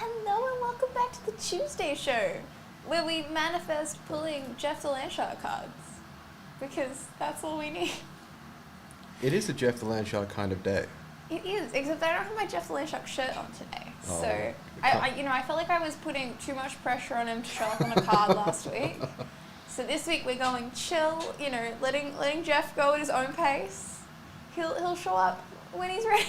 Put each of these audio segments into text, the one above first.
Hello and welcome back to the Tuesday show, where we manifest pulling Jeff the Landshark cards. Because that's all we need. It is a Jeff the Landshark kind of day. It is, except I don't have my Jeff the Landshark shirt on today. Oh, So, I felt like I was putting too much pressure on him to show up on a card last week. So this week we're going chill, letting Jeff go at his own pace. He'll show up when he's ready.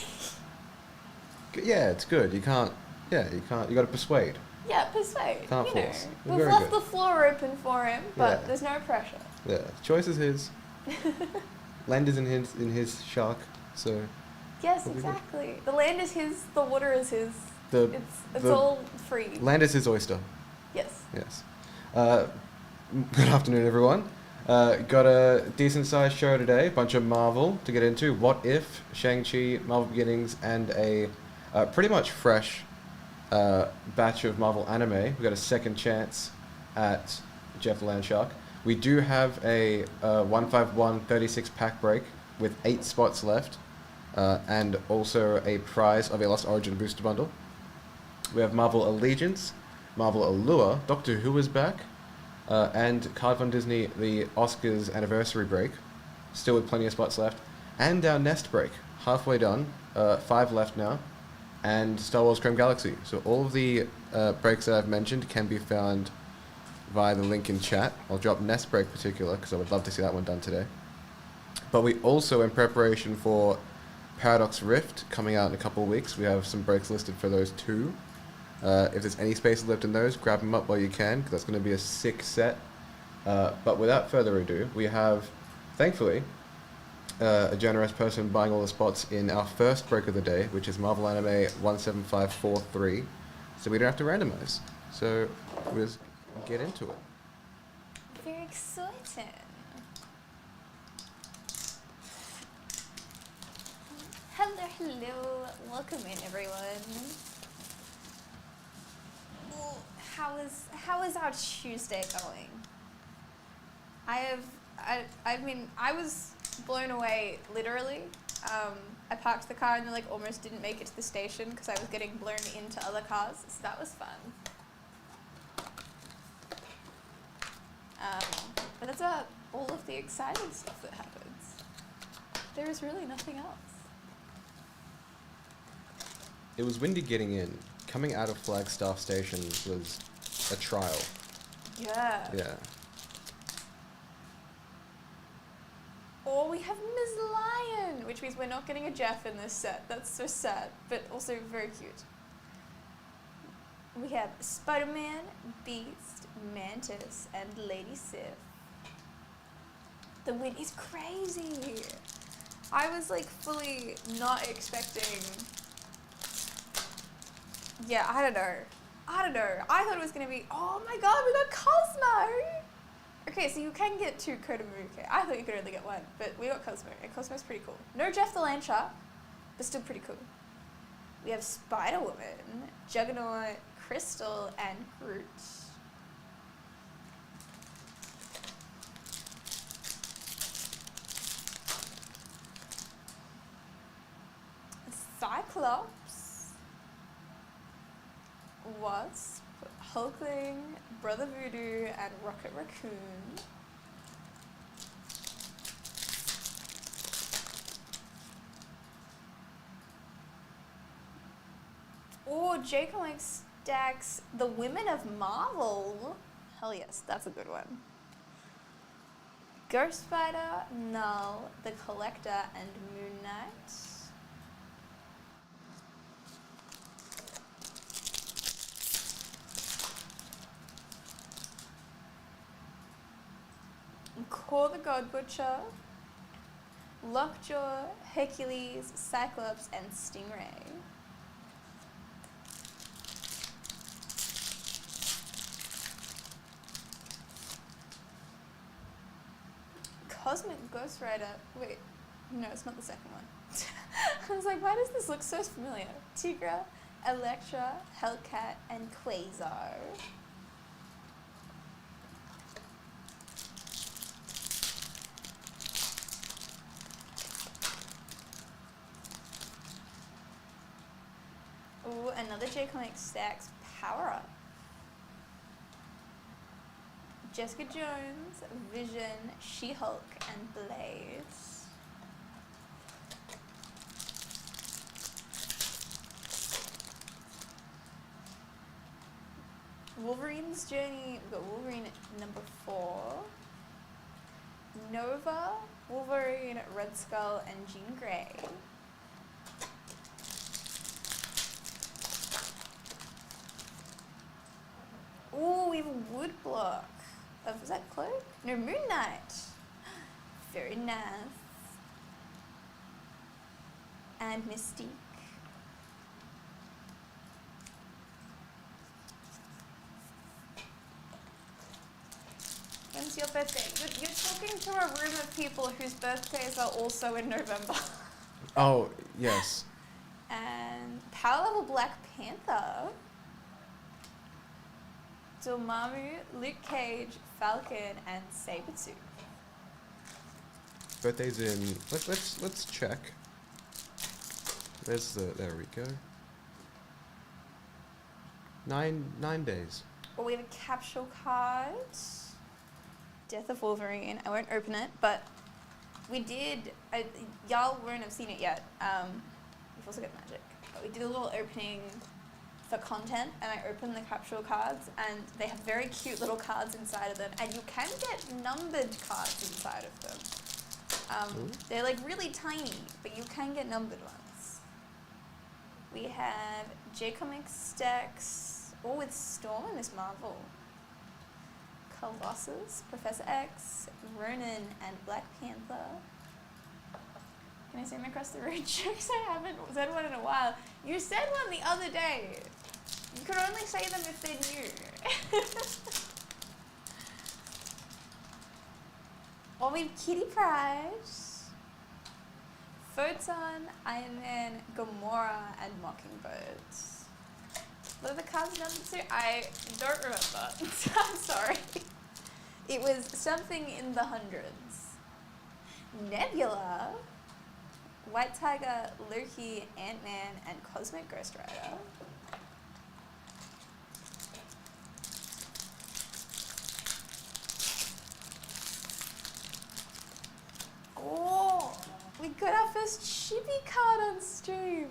Yeah, it's good. You got to persuade. Yeah, persuade. Can't force. We've left the floor open for him, but there's no pressure. Yeah, choice is his. Land is in his shark, so. Yes, exactly. The land is his, the water is his. It's all free. Land is his oyster. Yes. Yes. Good afternoon, everyone. Got a decent-sized show today. Bunch of Marvel to get into. What If, Shang-Chi, Marvel Beginnings, and a pretty much fresh batch of Marvel anime. We got a second chance at Jeff the Landshark. We do have a 151 36-pack break with 8 spots left, and also a prize of a Lost Origin booster bundle. We have Marvel Allegiance, Marvel Allure, Doctor Who is back, and Card Fund Disney, the Oscars anniversary break, still with plenty of spots left, and our Nest break, halfway done, 5 left now, and Star Wars Chrome Galaxy. So all of the breaks that I've mentioned can be found via the link in chat. I'll drop Nest break particular because I would love to see that one done today. But we also, in preparation for Paradox Rift coming out in a couple of weeks, we have some breaks listed for those too. If there's any space left in those, grab them up while you can, because that's going to be a sick set. But without further ado, we have, thankfully, a generous person buying all the spots in our first break of the day, which is Marvel Anime 17543. So we don't have to randomize. So we'll just get into it. Very exciting. Hello. Welcome in, everyone. How is our Tuesday going? I was blown away, literally. I parked the car and then almost didn't make it to the station because I was getting blown into other cars, so that was fun. But that's about all of the exciting stuff that happens. There is really nothing else. It was windy getting in. Coming out of Flagstaff Station was a trial. Yeah. Yeah. Or we have Ms. Lion, which means we're not getting a Jeff in this set. That's so sad, but also very cute. We have Spider-Man, Beast, Mantis, and Lady Sif. The win is crazy. I was fully not expecting. Yeah, I don't know. I thought it was going to be, oh my god, we got Cosmo! Okay, so you can get 2 Kotomuke. I thought you could only get 1, but we got Cosmo, and Cosmo's pretty cool. No Jeff the Landshark, but still pretty cool. We have Spider-Woman, Juggernaut, Crystal, and Groot. Cyclops, Wasp, Hulkling, Brother Voodoo, and Rocket Raccoon. Or J Comics stacks The Women of Marvel. Hell yes, that's a good one. Ghost Spider, Null, The Collector, and Moon Knight. Core the God Butcher, Lockjaw, Hercules, Cyclops, and Stingray. Cosmic Ghost Rider. Wait, no, it's not the second one. I was like, why does this look so familiar? Tigra, Elektra, Hellcat, and Quasar. Ooh, another J Comics stacks Power Up. Jessica Jones, Vision, She-Hulk, and Blaze. Wolverine's Journey, we've got Wolverine number 4. Nova, Wolverine, Red Skull, and Jean Grey. Ooh, we have a wood block. Is that Cloak? No, Moon Knight. Very nice. And Mystique. When's your birthday? You're talking to a room of people whose birthdays are also in November. Oh, yes. And Power Level Black Panther. Dormammu, Luke Cage, Falcon, and Sabretooth. Birthday's in. Let's check. There we go. 9 days. Well, we have a capsule card. Death of Wolverine. I won't open it, but we did. Y'all won't have seen it yet. We've also got magic. But we did a little opening for content, and I opened the capsule cards, and they have very cute little cards inside of them, and you can get numbered cards inside of them. They're like really tiny, but you can get numbered ones. We have J-Comics stacks, all with Storm and Miss Marvel. Colossus, Professor X, Ronin, and Black Panther. Can I say them across the road jokes? I haven't said one in a while. You said one the other day. You could only say them if they're new. Well, we have Kitty Pryde, Photon, Iron Man, Gamora, and Mockingbird. What are the cards numbered to? I don't remember. I'm sorry. It was something in the hundreds. Nebula, White Tiger, Loki, Ant-Man, and Cosmic Ghost Rider. Oh, we got our first chibi card on stream.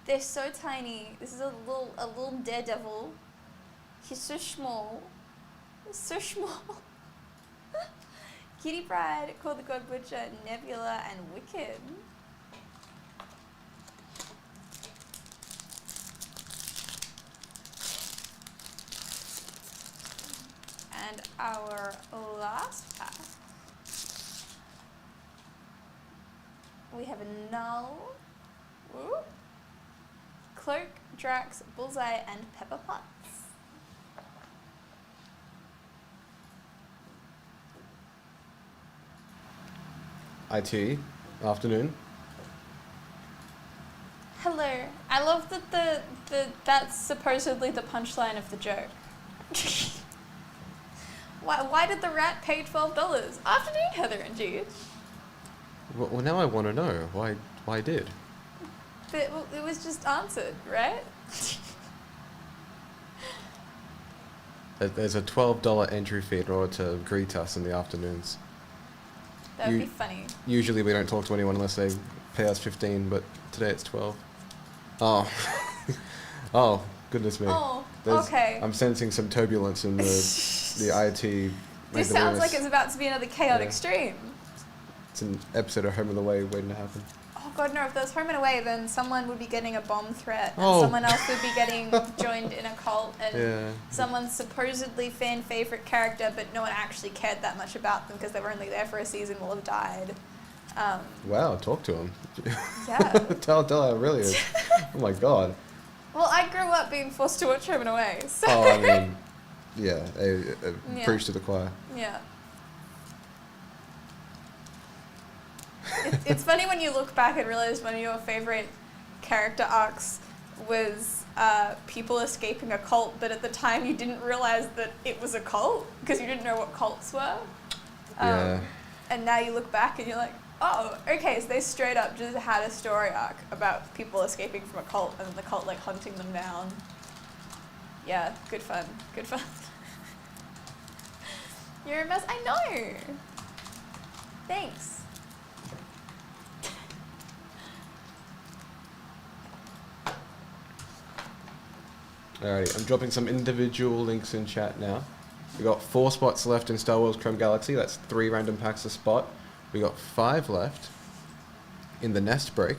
They're so tiny. This is a little daredevil. He's so small. So small. Kitty Pryde, Called the God Butcher, Nebula, and Wicked. And our last pack. We have a Null, woo, Cloak, Drax, Bullseye, and Pepper Potts. IT, afternoon. Hello. I love that that's supposedly the punchline of the joke. Why did the rat pay $12? Afternoon, Heather and Jude. Well, now I want to know why did. But it was just answered, right? There's a $12 entry fee in order to greet us in the afternoons. That would be funny. Usually we don't talk to anyone unless they pay us 15, but today it's 12. Oh. Oh, goodness me. Oh, okay. I'm sensing some turbulence in the IT. This sounds like it's about to be another chaotic stream. It's an episode of Home and Away waiting to happen. Oh god, no, if there was Home and Away, then someone would be getting a bomb threat, and Oh. someone else would be getting joined in a cult, and Yeah. someone's supposedly fan favorite character, but no one actually cared that much about them because they were only there for a season, will have died. Wow, talk to him. Yeah. tell how it really is. Oh my god. Well, I grew up being forced to watch Home and Away, so... Oh, I mean, yeah, Yeah. preach to the choir. Yeah. It's funny when you look back and realize one of your favorite character arcs was people escaping a cult, but at the time you didn't realize that it was a cult because you didn't know what cults were. Yeah. And now you look back and you're like, oh, okay, so they straight up just had a story arc about people escaping from a cult and the cult like hunting them down. Yeah, good fun. Good fun. You're a mess. I know. Thanks. Alrighty, I'm dropping some individual links in chat now. We got 4 spots left in Star Wars Chrome Galaxy. That's 3 random packs a spot. We got 5 left in the Nest Break,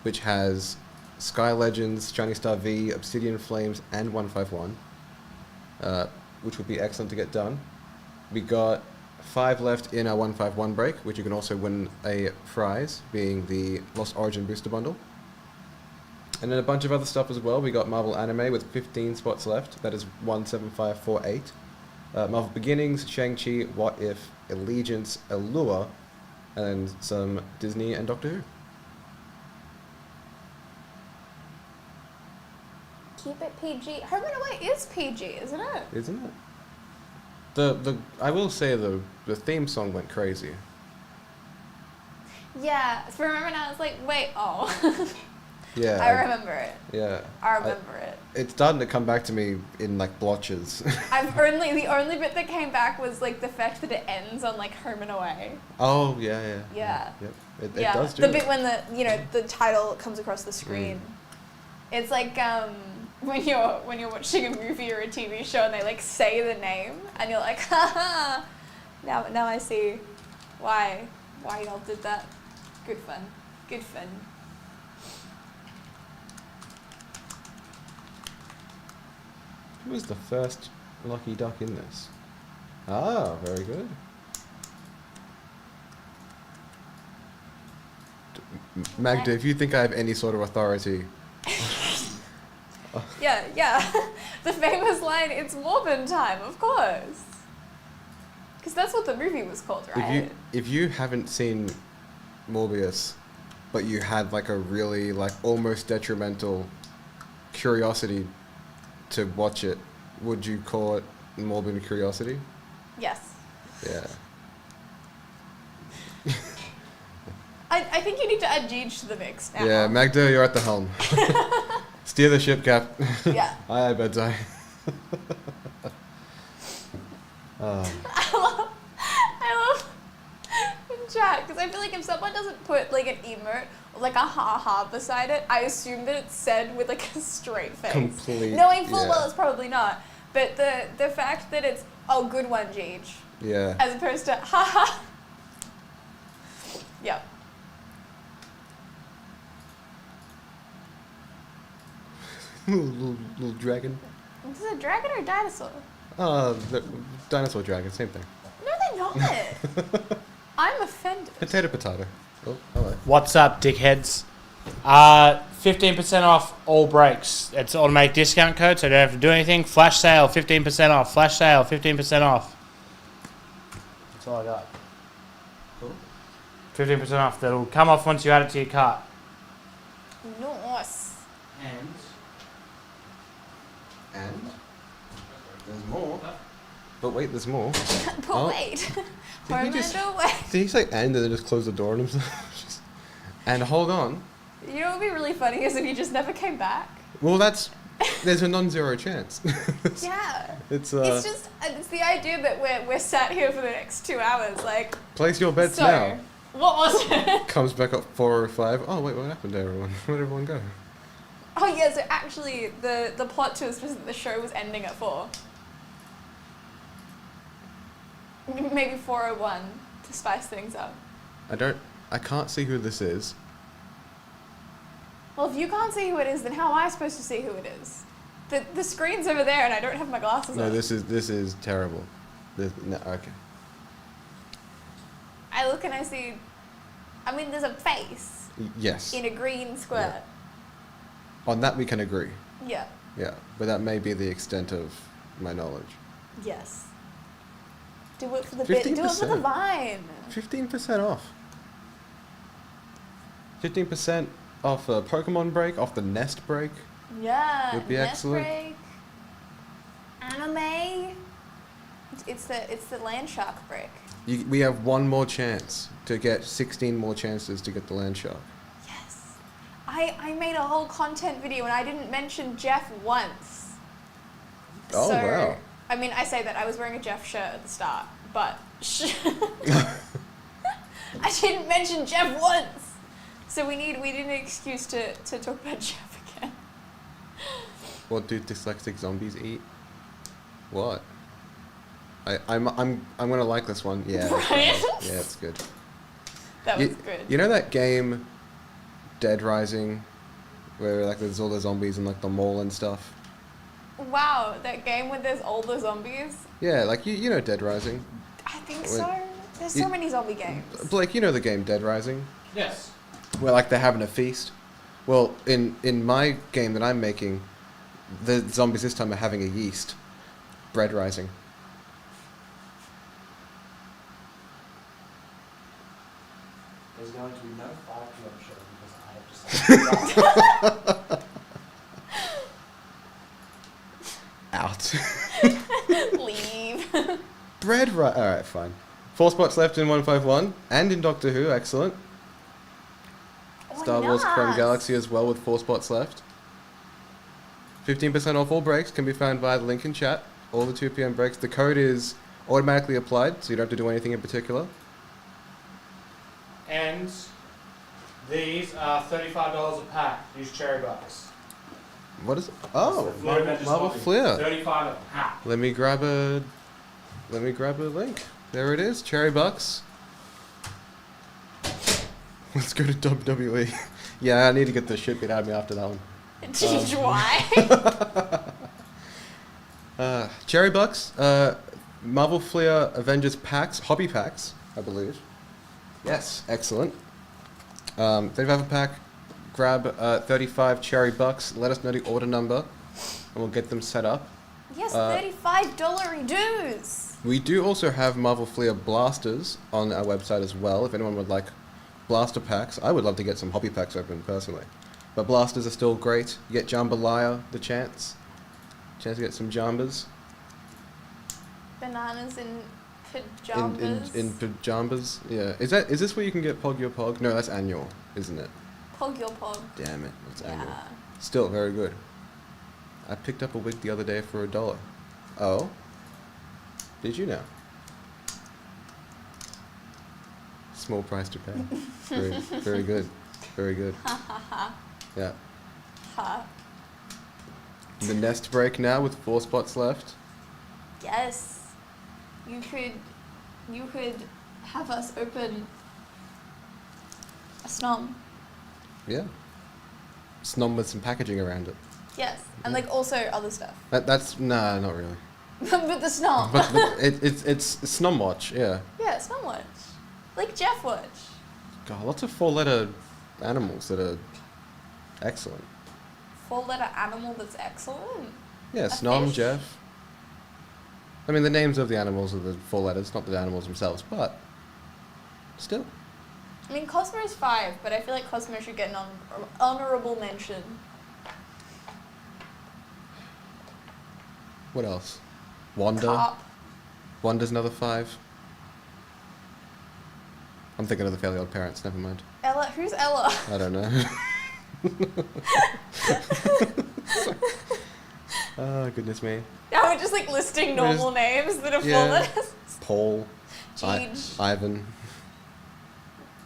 which has Sky Legends, Shiny Star V, Obsidian Flames, and 151, which would be excellent to get done. We got 5 left in our 151 break, which you can also win a prize, being the Lost Origin Booster Bundle. And then a bunch of other stuff as well. We got Marvel Anime with 15 spots left. That is 17548. Marvel Beginnings, Shang-Chi, What If, Allegiance, Allure, and some Disney and Doctor Who. Keep it PG. Home and Away is PG, isn't it? Isn't it? The I will say the theme song went crazy. Yeah. For a moment I was like, wait, oh. Yeah. I remember it. Yeah. I remember it. It's starting to come back to me in like blotches. The only bit that came back was like the fact that it ends on like Home and Away. Oh yeah. Yeah. Yep. It Yeah. does do The it. bit when the title comes across the screen. It's like when you're watching a movie or a TV show and they like say the name and you're like, haha. Now I see why y'all did that. Good fun. Good fun. Who was the first lucky duck in this? Ah, very good. Magda, if you think I have any sort of authority... Yeah. The famous line, it's Morbin time, of course. Because that's what the movie was called, right? If you haven't seen Morbius, but you had like a really like almost detrimental curiosity to watch it, would you call it Morbid Curiosity? Yes. Yeah. I think you need to add Jeej to the mix now. Yeah, Magda, you're at the helm. Steer the ship, Cap. Yeah. Aye, bedtime. I love in chat because I feel like if someone doesn't put like an emote or like a ha beside it, I assume that it's said with like a straight face. Complete. Knowing full yeah. well it's probably not. But the fact that it's, oh, good one, Jeej. Yeah. As opposed to ha. Yep. little dragon. Is it a dragon or a dinosaur? The dinosaur dragon, same thing. No, they're not. I'm offended. Potato. Oh, hello. What's up, dickheads? 15% off all breaks. It's an automatic discount code, so you don't have to do anything. Flash sale, 15% off. Flash sale, 15% off. That's all I got. Cool. 15% off. That'll come off once you add it to your cart. Nice. And there's more. But wait, there's more. But Oh. wait. Did Home he just- and away. Did he say and then just close the door on himself? And hold on. You know what would be really funny is if he just never came back. Well, there's a non-zero chance. Yeah. It's It's the idea that we're sat here for the next 2 hours, like. place your bets So, now. what was it? Comes back up 4:05. Oh wait, what happened to everyone? Where'd everyone go? Oh yeah, so actually the plot twist was that the show was ending at 4. Maybe 4:01 to spice things up. I can't see who this is. Well, if you can't see who it is, then how am I supposed to see who it is? The screen's over there and I don't have my glasses No, on. this is terrible. No, okay. I look and I see, there's a face Yes. in a green square. On that we can agree. Yeah. Yeah, but that may be the extent of my knowledge. Yes. Do it for the bit. Do it for the 15%. vine. 15% off. 15% off a Pokemon break, off the Nest break. Yeah. Would be Nest excellent. break, anime. It's the land shark break. We have one more chance to get 16 more chances to get the land shark. Yes. I made a whole content video and I didn't mention Jeff once. Oh, so, wow. I mean, I say that I was wearing a Jeff shirt at the start, but I didn't mention Jeff once. So we need an excuse to talk about Jeff again. What do dyslexic zombies eat? What? I'm gonna like this one. Yeah. Brian? Yeah, it's good. That was good. You know that game, Dead Rising, where like there's all the zombies in like the mall and stuff. Wow, that game where there's all the zombies? Yeah, like you know Dead Rising. I think Wait, so. There's so many zombie games. Blake, you know the game Dead Rising, Yes. where like they're having a feast. Well, in my game that I'm making, the zombies this time are having a yeast. Bread rising. There's going to be no 5 p.m. show because I have decided. Out. Leave. Bread right. All right, fine. 4 spots left in 151 and in Doctor Who. Excellent. Oh, Star Wars Chrome nice. Galaxy as well with 4 spots left. 15% off all breaks can be found via the link in chat. All the 2 p.m. breaks. The code is automatically applied, so you don't have to do anything in particular. And these are $35 a pack. Use cherry bucks. What is it? Oh, It's the Fleur Adventures Marvel Zombie. Flair. 35 a pack. Let me grab a link. There it is. Cherry bucks. Let's go to WWE. Yeah, I need to get the shit beat out of me after that one. Teach why? Cherry bucks. Marvel Flair Avengers packs, hobby packs, I believe. Yes, excellent. 35 a pack. Grab 35 cherry bucks. Let us know the order number, and we'll get them set up. Yes, $35 dues. We do also have Marvel Flair blasters on our website as well. If anyone would like blaster packs, I would love to get some hobby packs open personally. But blasters are still great. You get Jambalaya, the chance to get some jambas. Bananas in pajamas. In pajamas, yeah. Is this where you can get Pog Your Pog? No, that's annual, isn't it? Pog your pog. Damn it, that's annual. Yeah. Still very good. I picked up a wig the other day for $1. Oh? Did you know? Small price to pay. Very, very good. Very good. Yeah. Ha. The nest break now with 4 spots left. Yes. You could have us open a snom. Yeah. Snom with some packaging around it. Yes. And like also other stuff. That's nah, not really. But the snom. But it's Snom Watch, yeah. Yeah, snom watch. Like Jeff watch. God, lots of 4-letter animals that are excellent. 4-letter animal that's excellent. Yeah, A Snom, fish? Jeff. I mean, the names of the animals are the 4 letters, not the animals themselves, but still. I mean, Cosmo's 5, but I feel like Cosmo should get an honorable mention. What else? Wanda. Carp. Wanda's another 5. I'm thinking of the Fairly Odd Parents, never mind. Ella, who's Ella? I don't know. Oh, goodness me. Now we're just like listing normal names that are 4 Yeah. letters. Paul. Jeej. Ivan.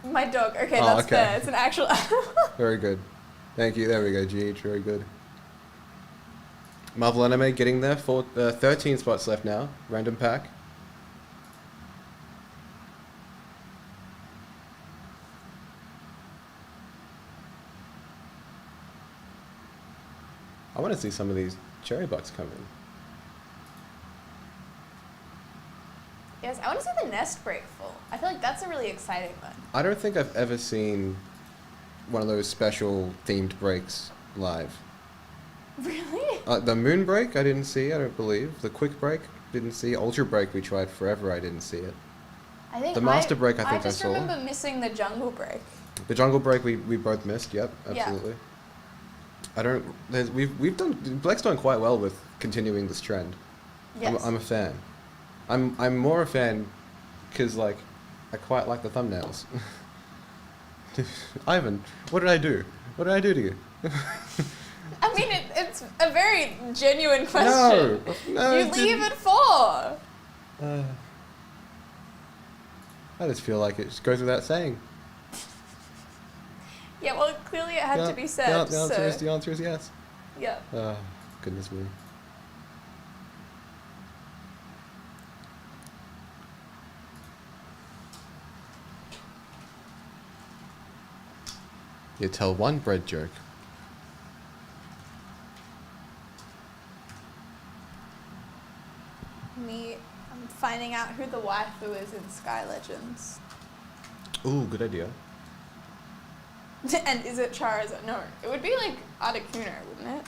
My dog. Okay, Oh, that's okay. fair. It's an actual animal. Very good. Thank you. There we go, GH. Very good. Marvel Anime getting there. 13 spots left now. Random pack. I want to see some of these cherry bucks come in. Yes, I want to see the nest break full. I feel like that's a really exciting one. I don't think I've ever seen one of those special themed breaks live. Really? The moon break, I didn't see, I don't believe. The quick break, didn't see. Ultra break, we tried forever, I didn't see it. I think The master break, I think I just saw. remember missing the jungle break. The jungle break, we both missed, yep, Yeah. absolutely. I don't, we've done, Blake's done quite well with continuing this trend. Yes. I'm a fan. I'm more a fan because, like, I quite like the thumbnails. Ivan, what did I do? What did I do to you? I mean, it It's a very genuine question. No, You leave at 4. I just feel like it just goes without saying. Yeah, well, clearly it had to be said. The answer is yes. Yeah. Oh, goodness me. You tell one bread joke. I'm finding out who the waifu is in Sky Legends. Ooh, good idea. And is it Charizard? No, it would be like Articuno, wouldn't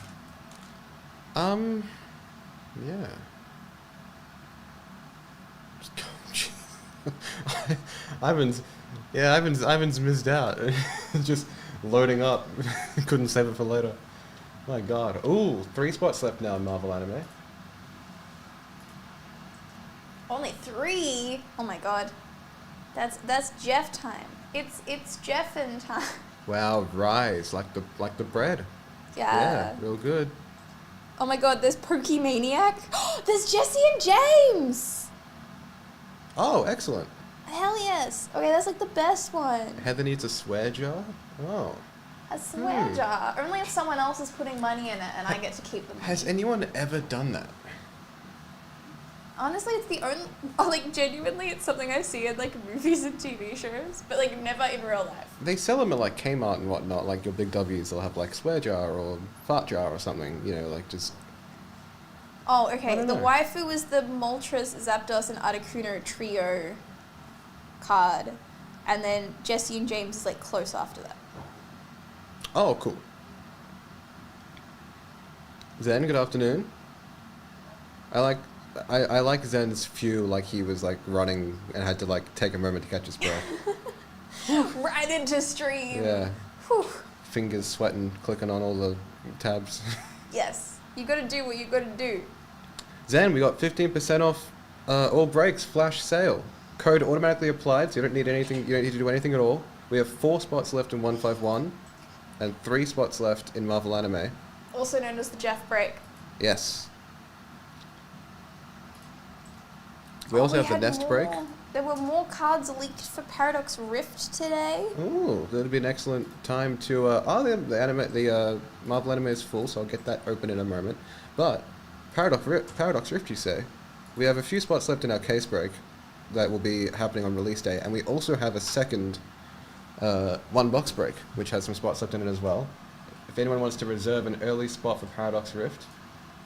it? Yeah. Ivan's missed out. Just loading up. Couldn't save it for later. My god. Ooh, 3 spots left now in Marvel Anime. Only 3? Oh my god. That's Jeff time. It's Jeffin time. Wow, rise like the bread. Yeah. Real good. Oh my god, there's Pokemaniac. There's Jesse and James! Oh, excellent. Hell yes. Okay, that's like the best one. Heather needs a swear jar. Oh. A swear jar. Only if someone else is putting money in it and I get to keep the money. Has anyone ever done that? Honestly, it's the only, like, genuinely, it's something I see in, like, movies and TV shows, but, like, never in real life. They sell them at, like, Kmart and whatnot, like your big W's, they'll have, like, swear jar or fart jar or something, you know, like, just... Oh, I okay, don't the know. waifu was the Moltres, Zapdos, and Articuno trio card, and then Jesse and James is, like, close after that. Oh, cool. Zen, good afternoon. I like Zen's view, like he was like running and had to like take a moment to catch his breath. Right into stream. Yeah. Whew. Fingers sweating, clicking on all the tabs. Yes, you gotta do what you gotta do. Zen, we got 15% off all breaks flash sale. Code automatically applied, so you don't need anything. You don't need to do anything at all. We have 4 spots left in 151, and 3 spots left in Marvel Anime. Also known as the Jeff break. Yes. We also have the had Nest break. There were more cards leaked for Paradox Rift today. Ooh, that'd be an excellent time to. The Marvel anime is full, so I'll get that open in a moment. But Paradox Rift, you say? We have a few spots left in our case break that will be happening on release day, and we also have a second 1 box break, which has some spots left in it as well. If anyone wants to reserve an early spot for Paradox Rift.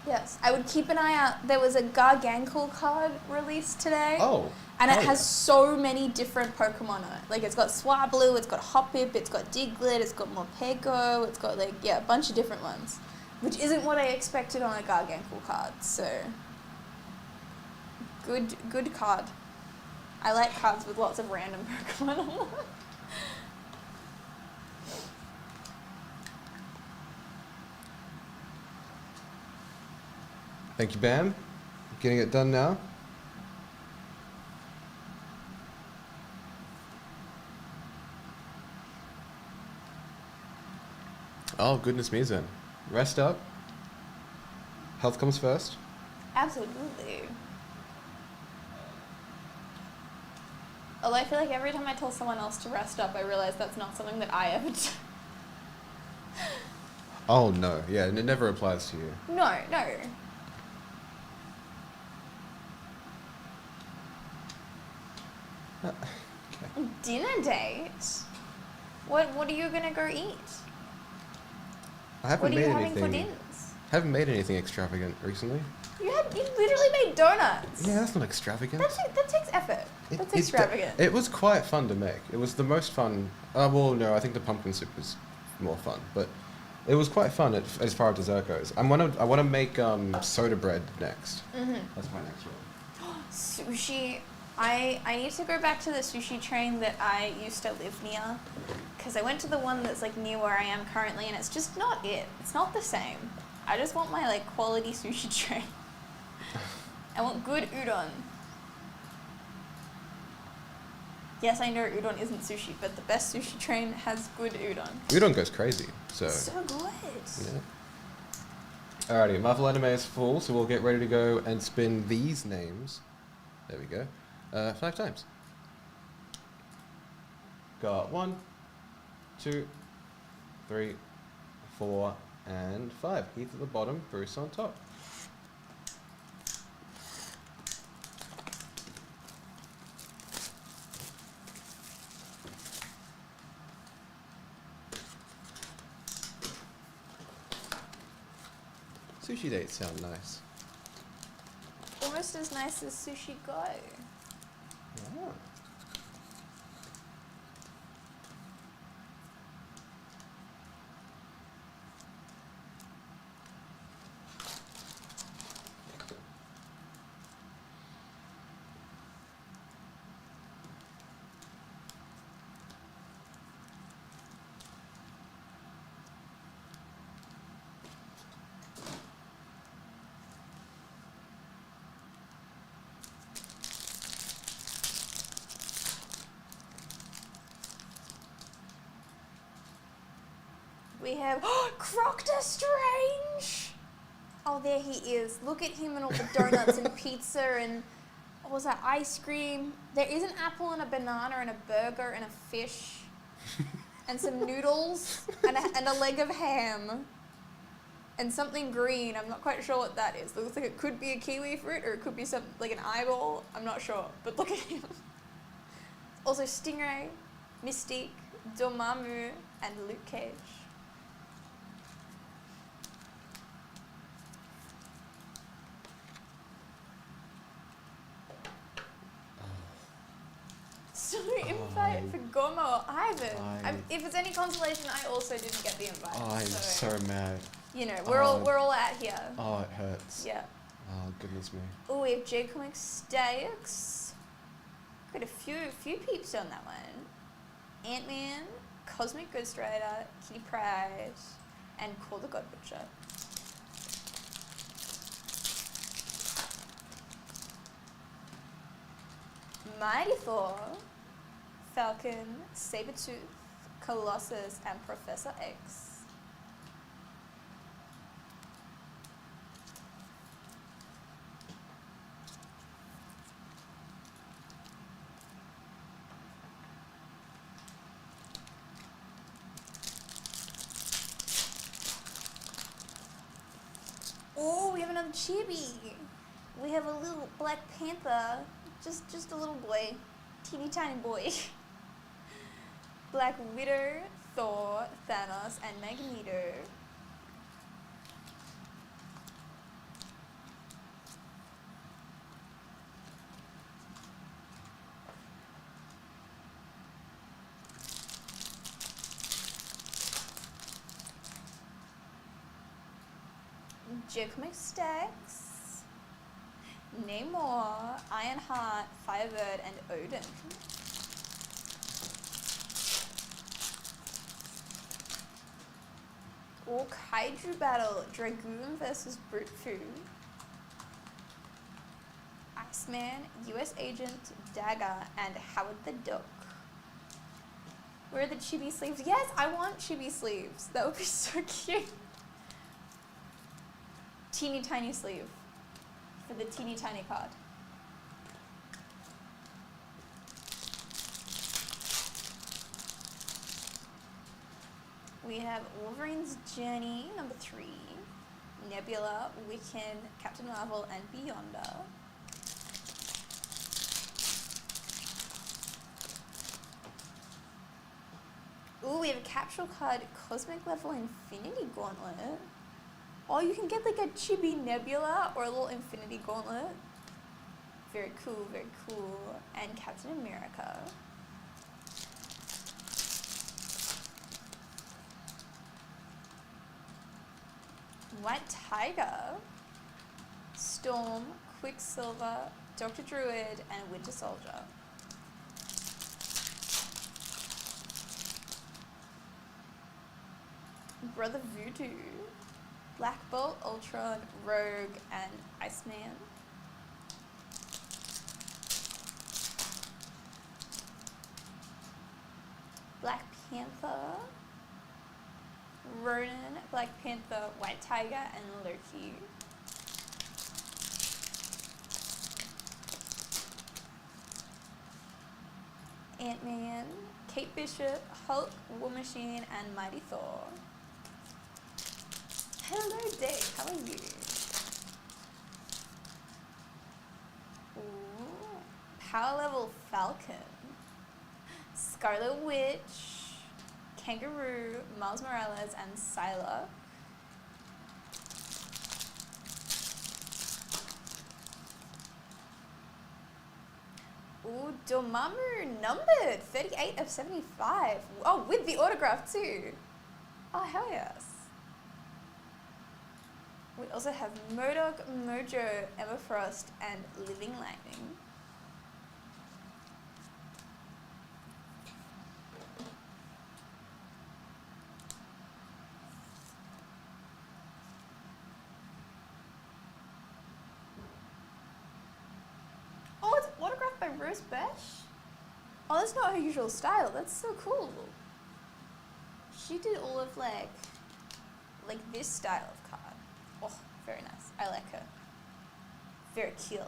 Yes, I would keep an eye out. There was a Gargantuar card released today. Oh. And it hell has yeah. so many different Pokemon on it. Like, it's got Swablu, it's got Hoppip, it's got Diglett, it's got Morpeko, it's got, like, yeah, a bunch of different ones. Which isn't what I expected on a Gargantuar card, so... Good card. I like cards with lots of random Pokemon on them. Thank you, Bam. Getting it done now. Oh, goodness me, Zen. Rest up. Health comes first. Absolutely. Although I feel like every time I tell someone else to rest up, I realize that's not something that I ever do. Oh, no. Yeah, and it never applies to you. No. Okay. Dinner date? What are you gonna go eat? I haven't What are made you having for anything. dinners? Haven't made anything extravagant recently. You literally made donuts. Yeah, that's not extravagant. That takes effort. That's It's extravagant. it was quite fun to make. It was the most fun. Well, no, I think the pumpkin soup was more fun, but it was quite fun as far as dessert goes. I want to make soda bread next. Mhm. That's my next one. Sushi. I need to go back to the sushi train that I used to live near, because I went to the one that's like near where I am currently, and it's just not it. It's not the same. I just want my like quality sushi train. I want good udon. Yes, I know udon isn't sushi, but the best sushi train has good udon. Udon goes crazy, so. So good. Yeah. Alrighty, Marvel anime is full, so we'll get ready to go and spin these names. There we go. 5 times. Got 1, 2, 3, 4, and 5. Heath at the bottom, Bruce on top. Sushi dates sound nice. Almost as nice as sushi go. Yeah. We have Croctor Strange. Oh, there he is. Look at him and all the donuts and pizza and what was that, ice cream. There is an apple and a banana and a burger and a fish and some noodles and a leg of ham and something green. I'm not quite sure what that is. It looks like it could be a kiwi fruit or it could be something like an eyeball. I'm not sure, but look at him. Also Stingray, Mystique, Dormammu, and Luke Cage. So invite for Gomo or Ivan. If it's any consolation, I also didn't get the invite. I'm so mad. You know, we're all out here. Oh, it hurts. Yeah. Oh, goodness me. Oh, we have J Comic Stacks. Got a few peeps on that one. Ant-Man, Cosmic Ghost Rider, Kitty Pryde, and Call the God Butcher. Mighty Thor, Falcon, Sabretooth, Colossus, and Professor X. Oh, we have another chibi. We have a little Black Panther, just a little boy, teeny tiny boy. Black Widow, Thor, Thanos, and Magneto. Comic Stacks, Namor, Ironheart, Firebird, and Odin. Or Kaiju Battle, Dragoon versus Brute Fu. Iceman, US Agent, Dagger, and Howard the Duck. Where are the chibi sleeves? Yes, I want chibi sleeves. That would be so cute. Teeny tiny sleeve for the teeny tiny card. We have Wolverine's Journey, number 3, Nebula, Wiccan, Captain Marvel, and Beyonder. Ooh, we have a capsule card, Cosmic Level Infinity Gauntlet. Oh, you can get like a chibi Nebula or a little Infinity Gauntlet. Very cool, very cool. And Captain America. White Tiger. Storm, Quicksilver, Dr. Druid, and Winter Soldier. Brother Voodoo. Black Bolt, Ultron, Rogue, and Iceman. Black Panther, Ronan, Black Panther, White Tiger, and Loki. Ant-Man, Kate Bishop, Hulk, War Machine, and Mighty Thor. Hello, Dave. How are you? Ooh. Power Level Falcon, Scarlet Witch, Kangaroo, Miles Morales, and Psylocke. Ooh, Dormammu numbered 38 of 75. Oh, with the autograph too. Oh, hell yes. We also have MODOK, Mojo, Emma Frost, and Living Lightning. Oh, it's autographed by Rose Besh? Oh, that's not her usual style. That's so cool. She did all of like this style of card. Oh, very nice. I like her. Very cute.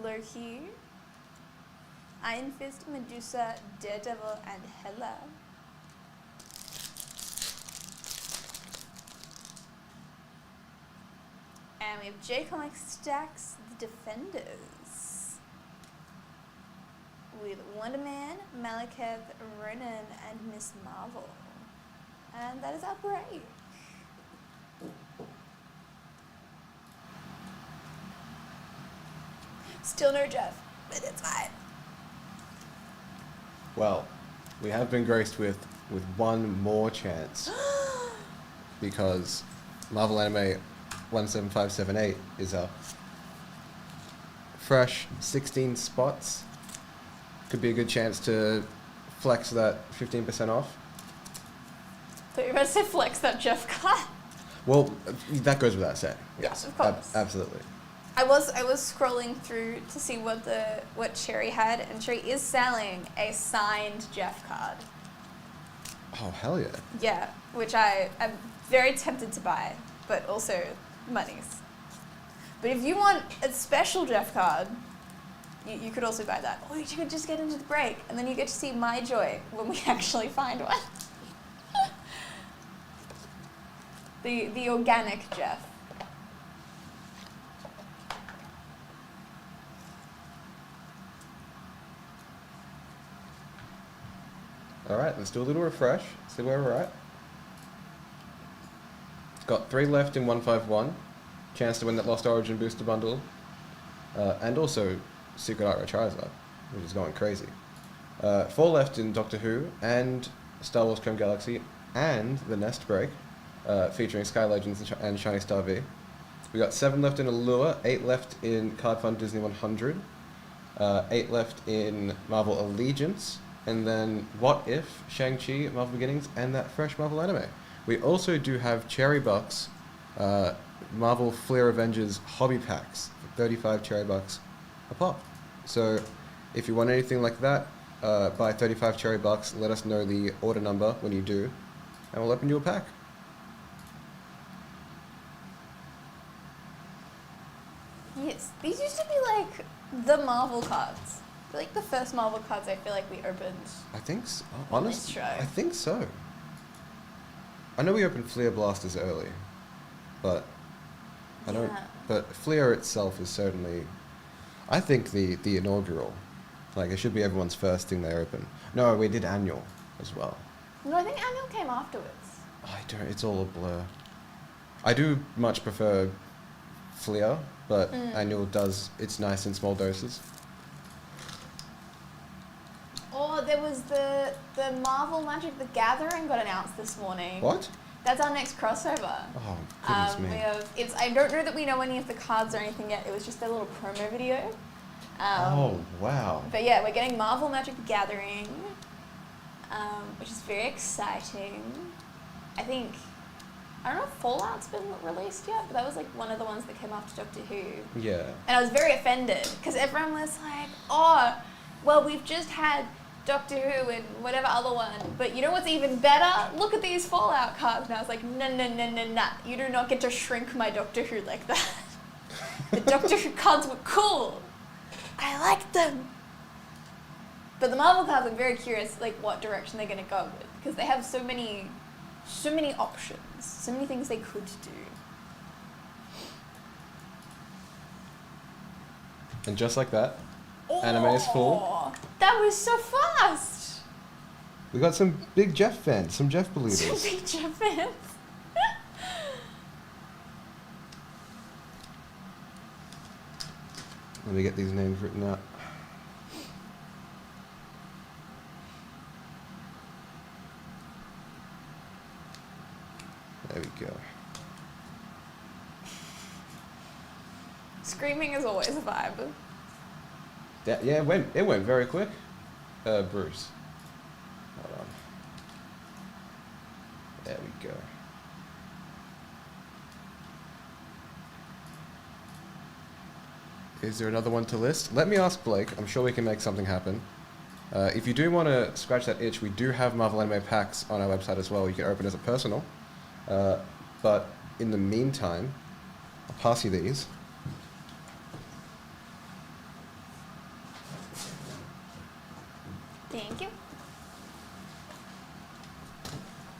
Loki, Iron Fist, Medusa, Daredevil, and Hela. And we have J-Comic Stacks, The Defenders, with Wonder Man, Malekith, Ronan, and Miss Marvel. And that is our break. Still no Jeff, but it's fine. Well, we have been graced with one more chance because Marvel Anime 17578 is up. Fresh 16 spots. Could be a good chance to flex that 15% off. Thought you were about to say flex that Jeff cut. Well, that goes without saying. Yes, of course. Absolutely. I was scrolling through to see what Cherry had, and Cherry is selling a signed Jeff card. Oh, hell yeah. Yeah, which I am very tempted to buy, but also monies. But if you want a special Jeff card, you could also buy that. Or you could just get into the break, and then you get to see my joy when we actually find one. the organic Jeff. Alright, let's do a little refresh, see where we're at. Got 3 left in 151. Chance to win that Lost Origin booster bundle. And also Secret Art Charizard, which is going crazy. 4 left in Doctor Who and Star Wars Chrome Galaxy and the Nest Break, featuring Sky Legends and Shiny Star V. We got 7 left in Allure, 8 left in Card Fund Disney 100, 8 left in Marvel Allegiance, and then What If, Shang-Chi, Marvel Beginnings, and that fresh Marvel anime. We also do have Cherry Bucks, Marvel Fleer Avengers hobby packs for 35 Cherry Bucks a pop. So if you want anything like that, buy 35 Cherry Bucks, let us know the order number when you do, and we'll open you a pack. Yes, these used to be like the Marvel cards. Like the first Marvel cards I feel like we opened. I think so. On this Honestly, show. I think so. I know we opened Fleer Blasters early, but I don't. Yeah. But Fleer itself is certainly, I think the inaugural. Like it should be everyone's first thing they open. No, we did Annual as well. No, I think Annual came afterwards. I don't. It's all a blur. I do much prefer Fleer, but Annual does. It's nice in small doses. Oh, there was the Marvel Magic the Gathering got announced this morning. What? That's our next crossover. Oh goodness me. We have, I don't know that we know any of the cards or anything yet. It was just a little promo video. Oh wow. But yeah, we're getting Marvel Magic the Gathering, which is very exciting. I don't know if Fallout's been released yet, but that was like one of the ones that came after Doctor Who. Yeah. And I was very offended because everyone was like, oh, well, we've just had Doctor Who and whatever other one, but you know what's even better? Look at these Fallout cards. And I was like, no. You do not get to shrink my Doctor Who like that. The Doctor Who cards were cool. I liked them. But the Marvel cards, I'm very curious, like, what direction they're going to go with. Because they have so many options. So many things they could do. And just like that, anime is full. That was so fast. We got some big Jeff fans, some Jeff believers. Some big Jeff fans. Let me get these names written out. There we go. Screaming is always a vibe. Yeah, it went very quick. Bruce. Hold on. There we go. Is there another one to list? Let me ask Blake. I'm sure we can make something happen. If you do want to scratch that itch, we do have Marvel Anime packs on our website as well. You can open as a personal. But in the meantime, I'll pass you these. Thank you.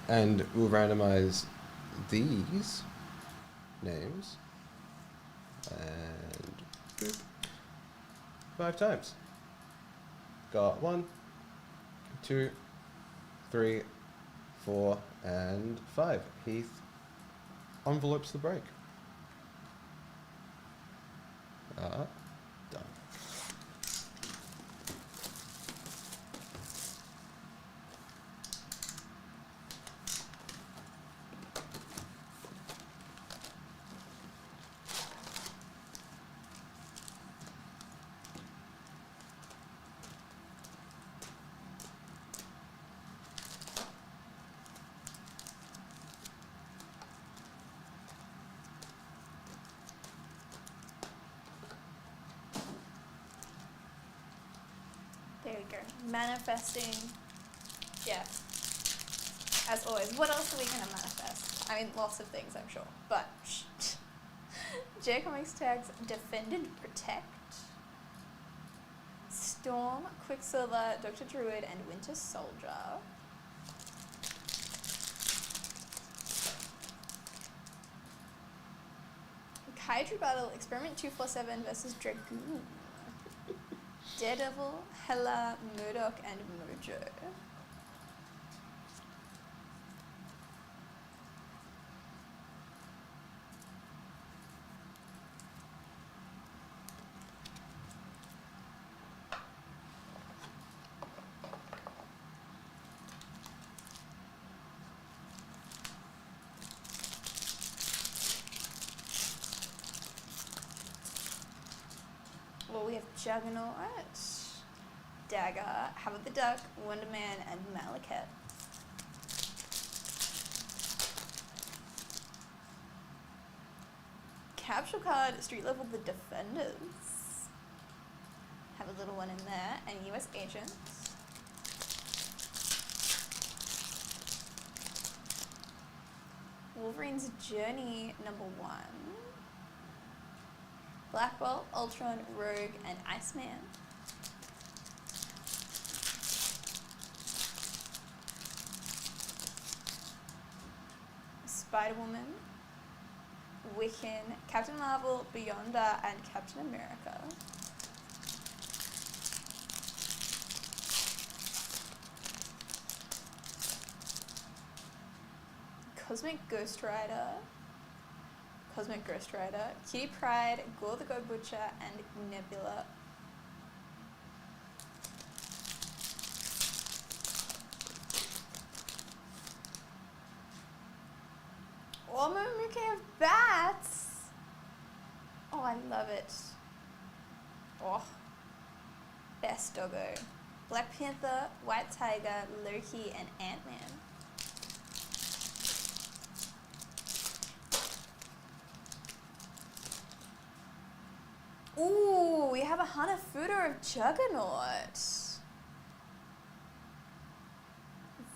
And we'll randomize these names. And boop, 5 times. Got 1, 2, 3, 4, and 5. Heath envelopes the break. Done. There we go. Manifesting. Yeah. As always. What else are we going to manifest? I mean, lots of things, I'm sure. But, J Comics tags Defend and Protect, Storm, Quicksilver, Dr. Druid, and Winter Soldier. Kaiju Battle, Experiment 247 versus Dragoon. Daredevil, Hela, Murdoch, and Mojo. Well, we have Juggernaut, Dagger, Howard the Duck, Wonder Man, and Malekith. Capsule card, Street Level The Defenders. Have a little one in there, and US Agents. Wolverine's Journey #1. Black Bolt, Ultron, Rogue, and Iceman. Spider-Woman, Wiccan, Captain Marvel, Beyonder, and Captain America. Cosmic Ghost Rider, Kitty Pryde, Gore the God Butcher, and Nebula. Oh, Momonoke of bats! Oh, I love it. Oh, best doggo. Black Panther, White Tiger, Loki, and Ant-Man. Ooh, we have have a Hanafuda of Juggernaut.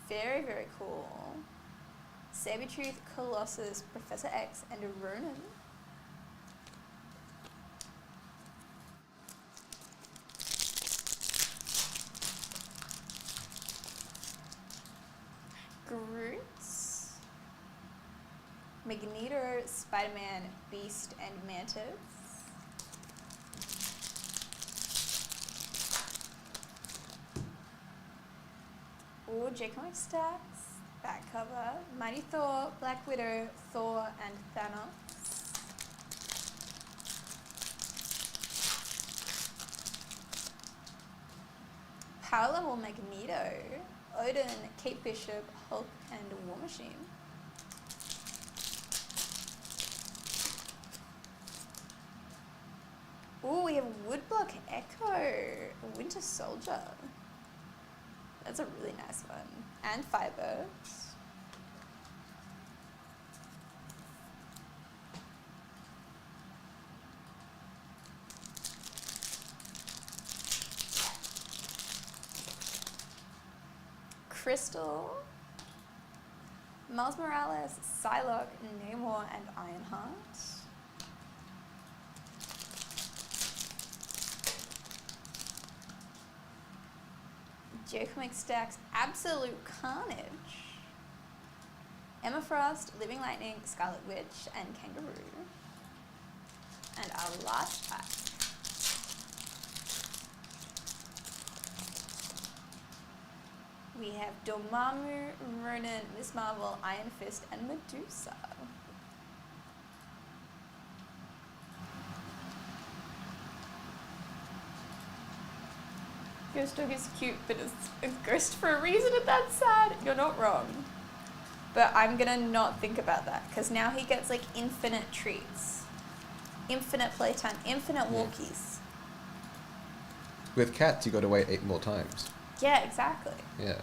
Very, very cool. Sabretooth, Colossus, Professor X, and Ronan. Groot, Magneto, Spider-Man, Beast, and Mantis. Ooh, J-Comic Stacks, back cover, Mighty Thor, Black Widow, Thor, and Thanos. Power Level Magneto, Odin, Kate Bishop, Hulk, and War Machine. Ooh, we have Woodblock Echo, Winter Soldier. That's a really nice one. And Firebirds. Crystal, Miles Morales, Psylocke, Namor, and Ironheart. J-Comic Stacks, Absolute Carnage. Emma Frost, Living Lightning, Scarlet Witch, and Kangaroo. And our last pack. We have Dormammu, Ronan, Miss Marvel, Iron Fist, and Medusa. Ghost Dog is cute, but it's a ghost for a reason and that's sad. You're not wrong. But I'm gonna not think about that, because now he gets like infinite treats. Infinite playtime, infinite walkies. With cats, you got to wait 8 more times. Yeah, exactly. Yeah.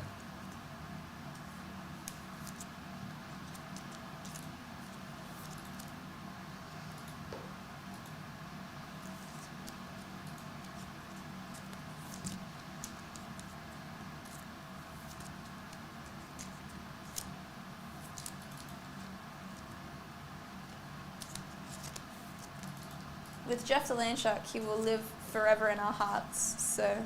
With Jeff the Landshark, he will live forever in our hearts, so...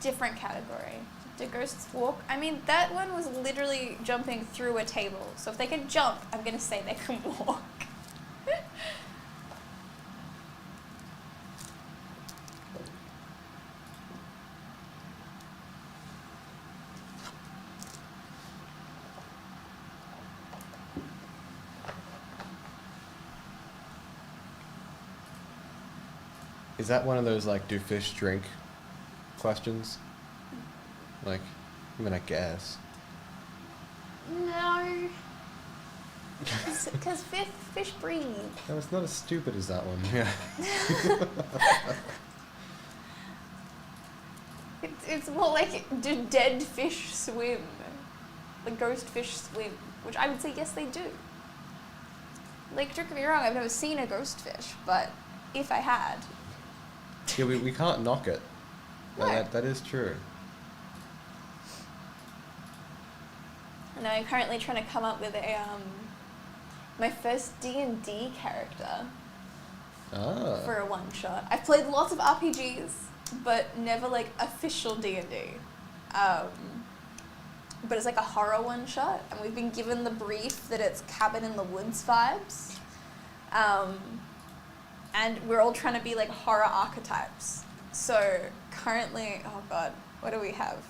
Different category. Do ghosts walk? I mean, that one was literally jumping through a table, so if they can jump, I'm gonna say they can walk. Is that one of those, like, do fish drink questions? Like, I mean, I guess. No. Because fish breathe. No, it's not as stupid as that one. Yeah. It's more like, do dead fish swim? The ghost fish swim? Which I would say, yes, they do. Like, don't get me wrong, I've never seen a ghost fish, but if I had... Yeah, we can't knock it. No. That is true. And I'm currently trying to come up with a my first D&D character for a one-shot. I've played lots of RPGs, but never like official D&D. But it's like a horror one-shot, and we've been given the brief that it's cabin in the woods vibes. And we're all trying to be like horror archetypes. So currently, oh god, what do we have?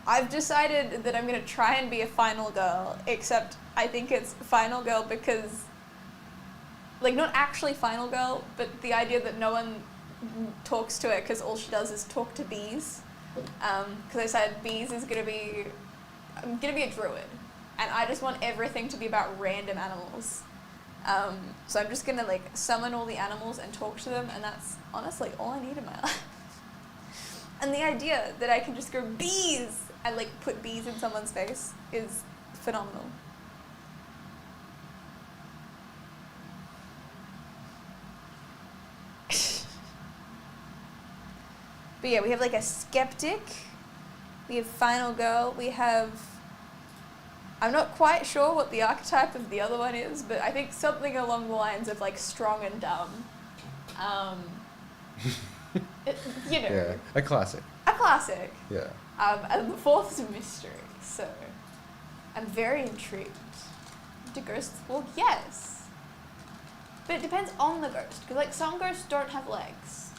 I've decided that I'm gonna try and be a final girl, except I think it's final girl because, like, not actually final girl, but the idea that no one talks to her because all she does is talk to bees. Because I said bees is I'm gonna be a druid, and I just want everything to be about random animals. So I'm just gonna like summon all the animals and talk to them, and that's honestly all I need in my life. And the idea that I can just go bees and like put bees in someone's face is phenomenal. But yeah, we have like a skeptic. We have final girl. We have... I'm not quite sure what the archetype of the other one is, but I think something along the lines of like strong and dumb. You know. Yeah, a classic. A classic. Yeah. And the fourth is a mystery, so I'm very intrigued. Do ghosts walk? Yes. But it depends on the ghost, because like some ghosts don't have legs,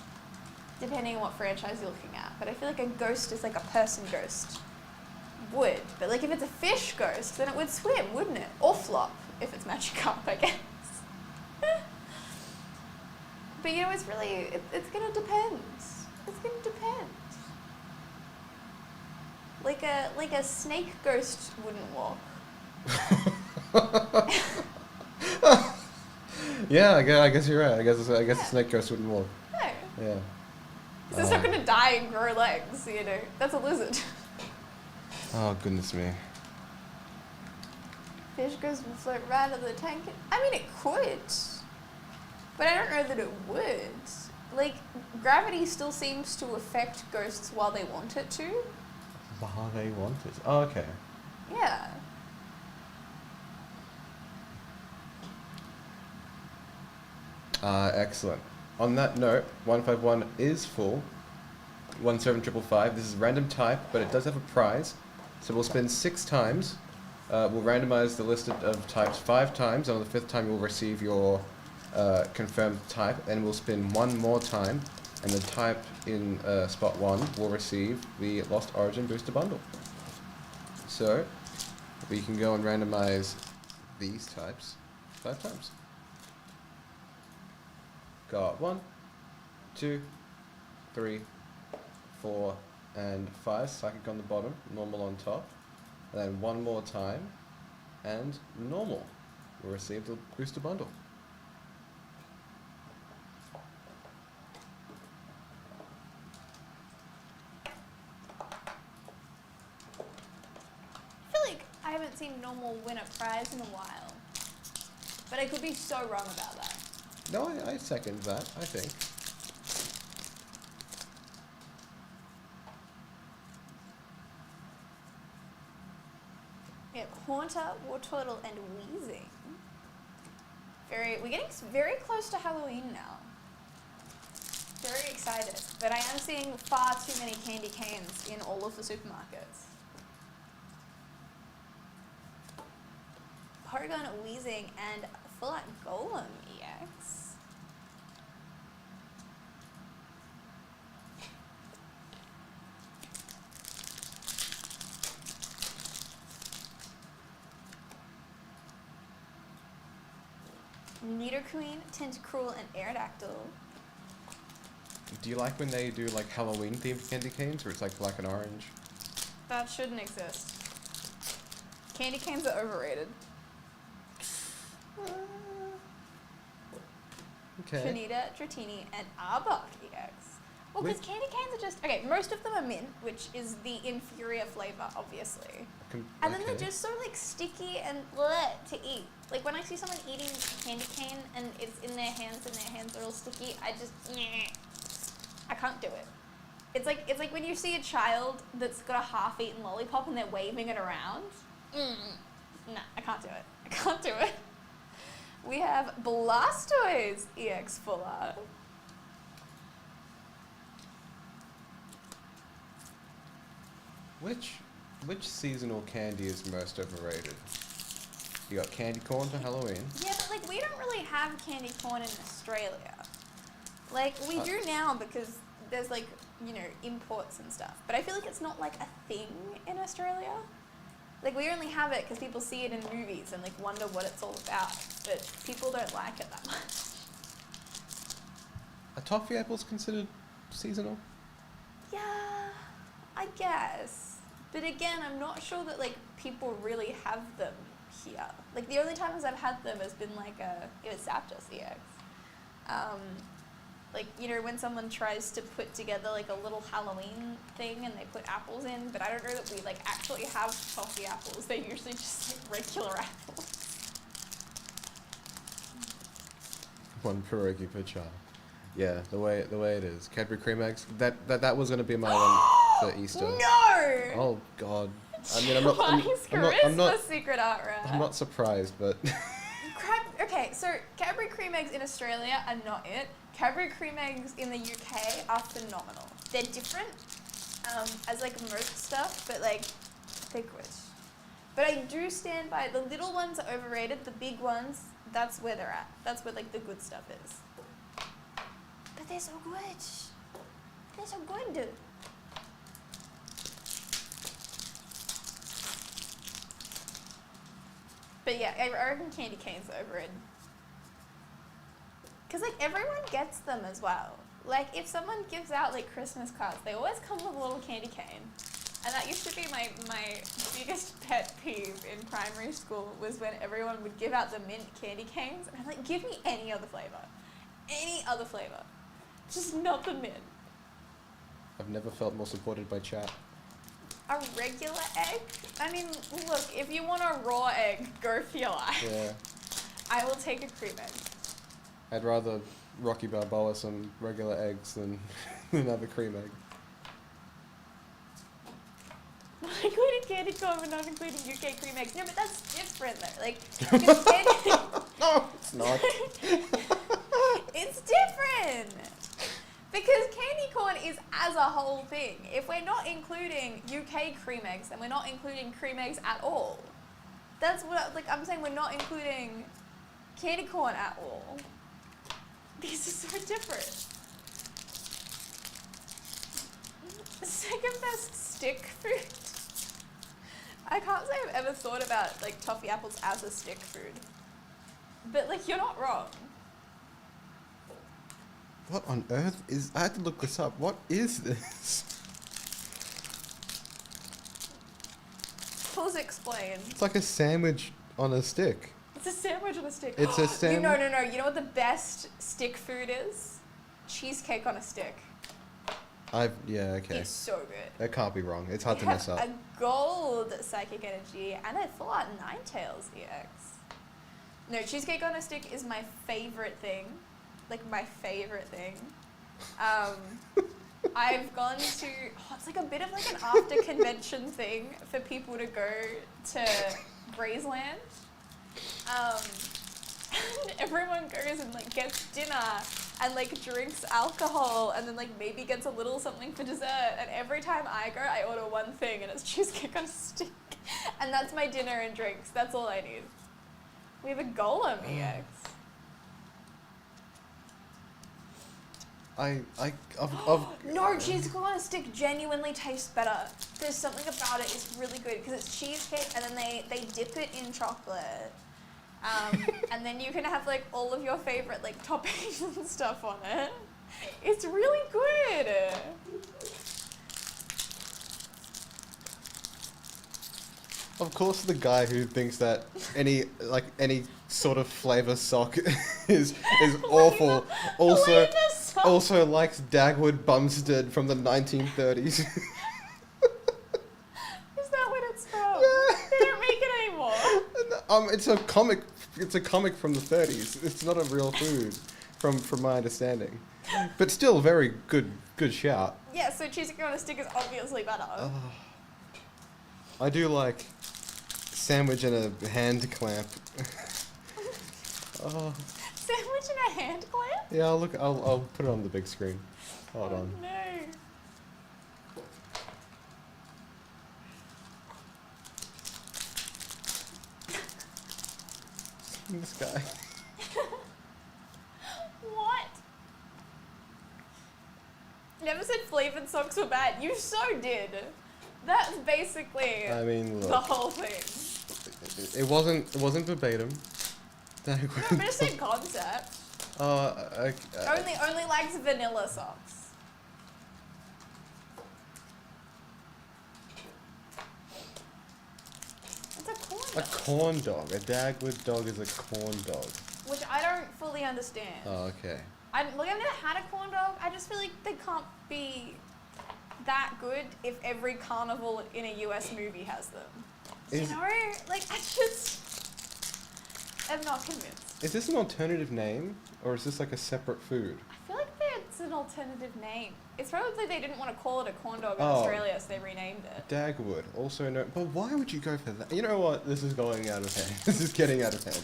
depending on what franchise you're looking at. But I feel like a ghost is like a person ghost would. But like if it's a fish ghost, then it would swim, wouldn't it? Or flop, if it's magic up, I guess. But you know, it's really, it's gonna depend. It's gonna depend. Like a snake ghost wouldn't walk. Yeah, I guess you're right. I guess a snake ghost wouldn't walk. No. Yeah. It's not gonna die and grow legs, you know. That's a lizard. Oh, goodness me. Fish ghost will float right out of the tank. I mean, it could. But I don't know that it would. Like, gravity still seems to affect ghosts while they want it to. While they want it. Oh, okay. Yeah. Excellent. On that note, 151 is full. 17555. This is random type, but it does have a prize. So we'll spin 6 times. We'll randomize the list of types 5 times, and on the 5th time you'll receive your confirmed type, and we'll spin 1 more time, and the type in spot 1 will receive the Lost Origin Booster Bundle. So we can go and randomize these types 5 times. Got 1, 2, 3, 4, and 5. Psychic on the bottom, normal on top. And then 1 more time, and normal will receive the booster bundle. I feel like I haven't seen normal win a prize in a while. But I could be so wrong about that. No, I second that, I think. Yeah, Haunter, War Turtle, and Wheezing. We're getting very close to Halloween now. Very excited. But I am seeing far too many candy canes in all of the supermarkets. Porygon, Wheezing, and Full Art Golem EX. Nidoqueen, Tentacruel, and Aerodactyl. Do you like when they do like Halloween themed candy canes where it's like black and orange? That shouldn't exist. Candy canes are overrated. Okay. Trinita, Dratini, and Arbok EX. Well, because candy canes are just... Okay, most of them are mint, which is the inferior flavour, obviously. And then they're just so, like, sticky and bleh to eat. Like, when I see someone eating candy cane and it's in their hands and their hands are all sticky, I can't do it. It's like when you see a child that's got a half-eaten lollipop and they're waving it around. Nah, I can't do it. I can't do it. We have Blastoise EX Full Art. Which seasonal candy is most overrated? You got candy corn for Halloween. Yeah, but like we don't really have candy corn in Australia. Like we do now because there's like, you know, imports and stuff. But I feel like it's not like a thing in Australia. Like we only have it because people see it in movies and like wonder what it's all about. But people don't like it that much. Are toffee apples considered seasonal? Yeah, I guess. But again, I'm not sure that like people really have them here. Like the only times I've had them has been like it was Zapdos EX. Like, you know, when someone tries to put together like a little Halloween thing and they put apples in, but I don't know that we like actually have toffee apples. They're usually just like regular apples. One pierogi per child. Yeah, the way it is. Cadbury cream eggs. That was gonna be my one for Easter. No! Oh God. I mean, I'm not. Christmas secret art wrap. I'm not surprised, but. Okay, so Cadbury cream eggs in Australia are not it. Cadbury cream eggs in the UK are phenomenal. They're different, as like most stuff, but like they're good. But I do stand by the little ones are overrated. The big ones, that's where they're at. That's where like the good stuff is. But they're so good. They're so good. But yeah, I reckon candy canes are overrated. Because like everyone gets them as well. Like if someone gives out like Christmas cards, they always come with a little candy cane. And that used to be my biggest pet peeve in primary school was when everyone would give out the mint candy canes. And I'm like, give me any other flavour. Any other flavour. Just not the mint. I've never felt more supported by chat. A regular egg? I mean, look, if you want a raw egg, go for your life. Yeah. I will take a cream egg. I'd rather Rocky Balboa some regular eggs than have a cream egg. Not including candy corn, but not including UK cream eggs. No, but that's different though. Like, No, it's not. it's different. Because candy corn is as a whole thing. If we're not including UK cream eggs, then we're not including cream eggs at all. That's what, like, I'm saying we're not including candy corn at all. These are so different. Second best stick food. I can't say I've ever thought about, like, toffee apples as a stick food. But, like, you're not wrong. What on earth is... I had to look this up. What is this? Please explain. It's like a sandwich on a stick. It's a sandwich on a stick. It's a sandwich... No. You know what the best stick food is? Cheesecake on a stick. Yeah, okay. It's so good. That can't be wrong. It's hard to mess up. A gold psychic energy and a full out Ninetales EX. No, cheesecake on a stick is my favorite thing. Like my favorite thing. I've gone to, it's like a bit of like an after convention thing for people to go to Breezeland. And everyone goes and like gets dinner and like drinks alcohol and then like maybe gets a little something for dessert. And every time I go, I order one thing and it's cheesecake on a stick. And that's my dinner and drinks. That's all I need. We have a Golem EX. No, cheesecake on a stick genuinely tastes better. There's something about it, it's really good because it's cheesecake and then they dip it in chocolate. And then you can have like all of your favorite like toppings and stuff on it. It's really good. Of course, the guy who thinks that any sort of flavor sock is awful. Also likes Dagwood Bumstead from the 1930s. Is that what it's from? They don't make it anymore. It's a comic. It's a comic from the 30s. It's not a real food, from my understanding. But still, very good shout. Yeah. So cheesecake on a stick is obviously better. I do like sandwich and a hand clamp. Sandwich and a hand clamp? Yeah, I'll put it on the big screen. Hold on. No. This guy. What? Never said flavored socks were bad. You so did. That's basically the whole thing. It wasn't verbatim. No, but it's the same concept. Only likes vanilla socks. It's a corn dog. A corn dog. A Dagwood dog is a corn dog. Which I don't fully understand. Oh, okay. I've never had a corn dog. I just feel like they can't be that good if every carnival in a US movie has them. I'm not convinced. Is this an alternative name, or is this like a separate food? I feel like they're What's an alternative name? It's probably they didn't want to call it a corn dog in Oh. Australia, so they renamed it. Dagwood, also known. But why would you go for that? You know what? This is going out of hand. This is getting out of hand.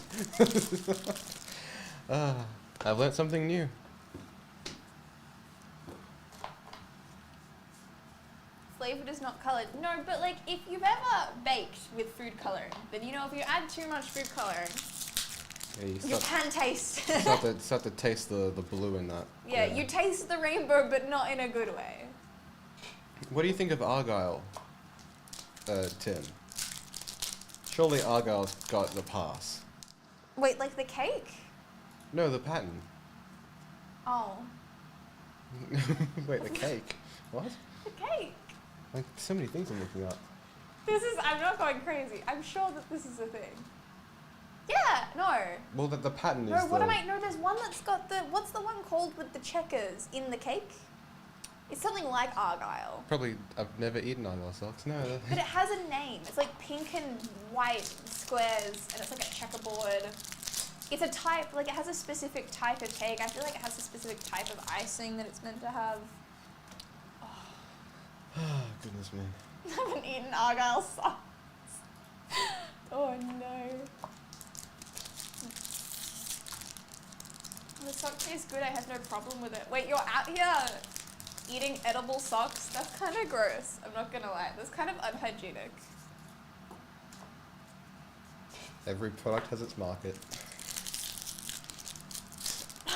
I've learnt something new. Flavored is not coloured. No, but like if you've ever baked with food colouring, then you know if you add too much food colouring, Yeah, you you can taste. start to taste the blue in that. Yeah, you taste the rainbow, but not in a good way. What do you think of Argyle, Tim? Surely Argyle's got the pass. Wait, like the cake? No, the pattern. Oh, Wait, the cake. What? the cake. Like, so many things I'm looking up. I'm not going crazy. I'm sure that this is a thing. Yeah, no. Well, the pattern No, is what am I? No, there's one that's got what's the one called with the checkers in the cake? It's something like Argyle. Probably, I've never eaten Argyle socks. No. But it has a name. It's like pink and white squares, and it's like a checkerboard. It's a type, like it has a specific type of cake. I feel like it has a specific type of icing that it's meant to have. Goodness me. I haven't eaten Argyle socks. Oh no. The sock tastes good, I have no problem with it. Wait, you're out here eating edible socks? That's kind of gross, I'm not gonna lie. That's kind of unhygienic. Every product has its market.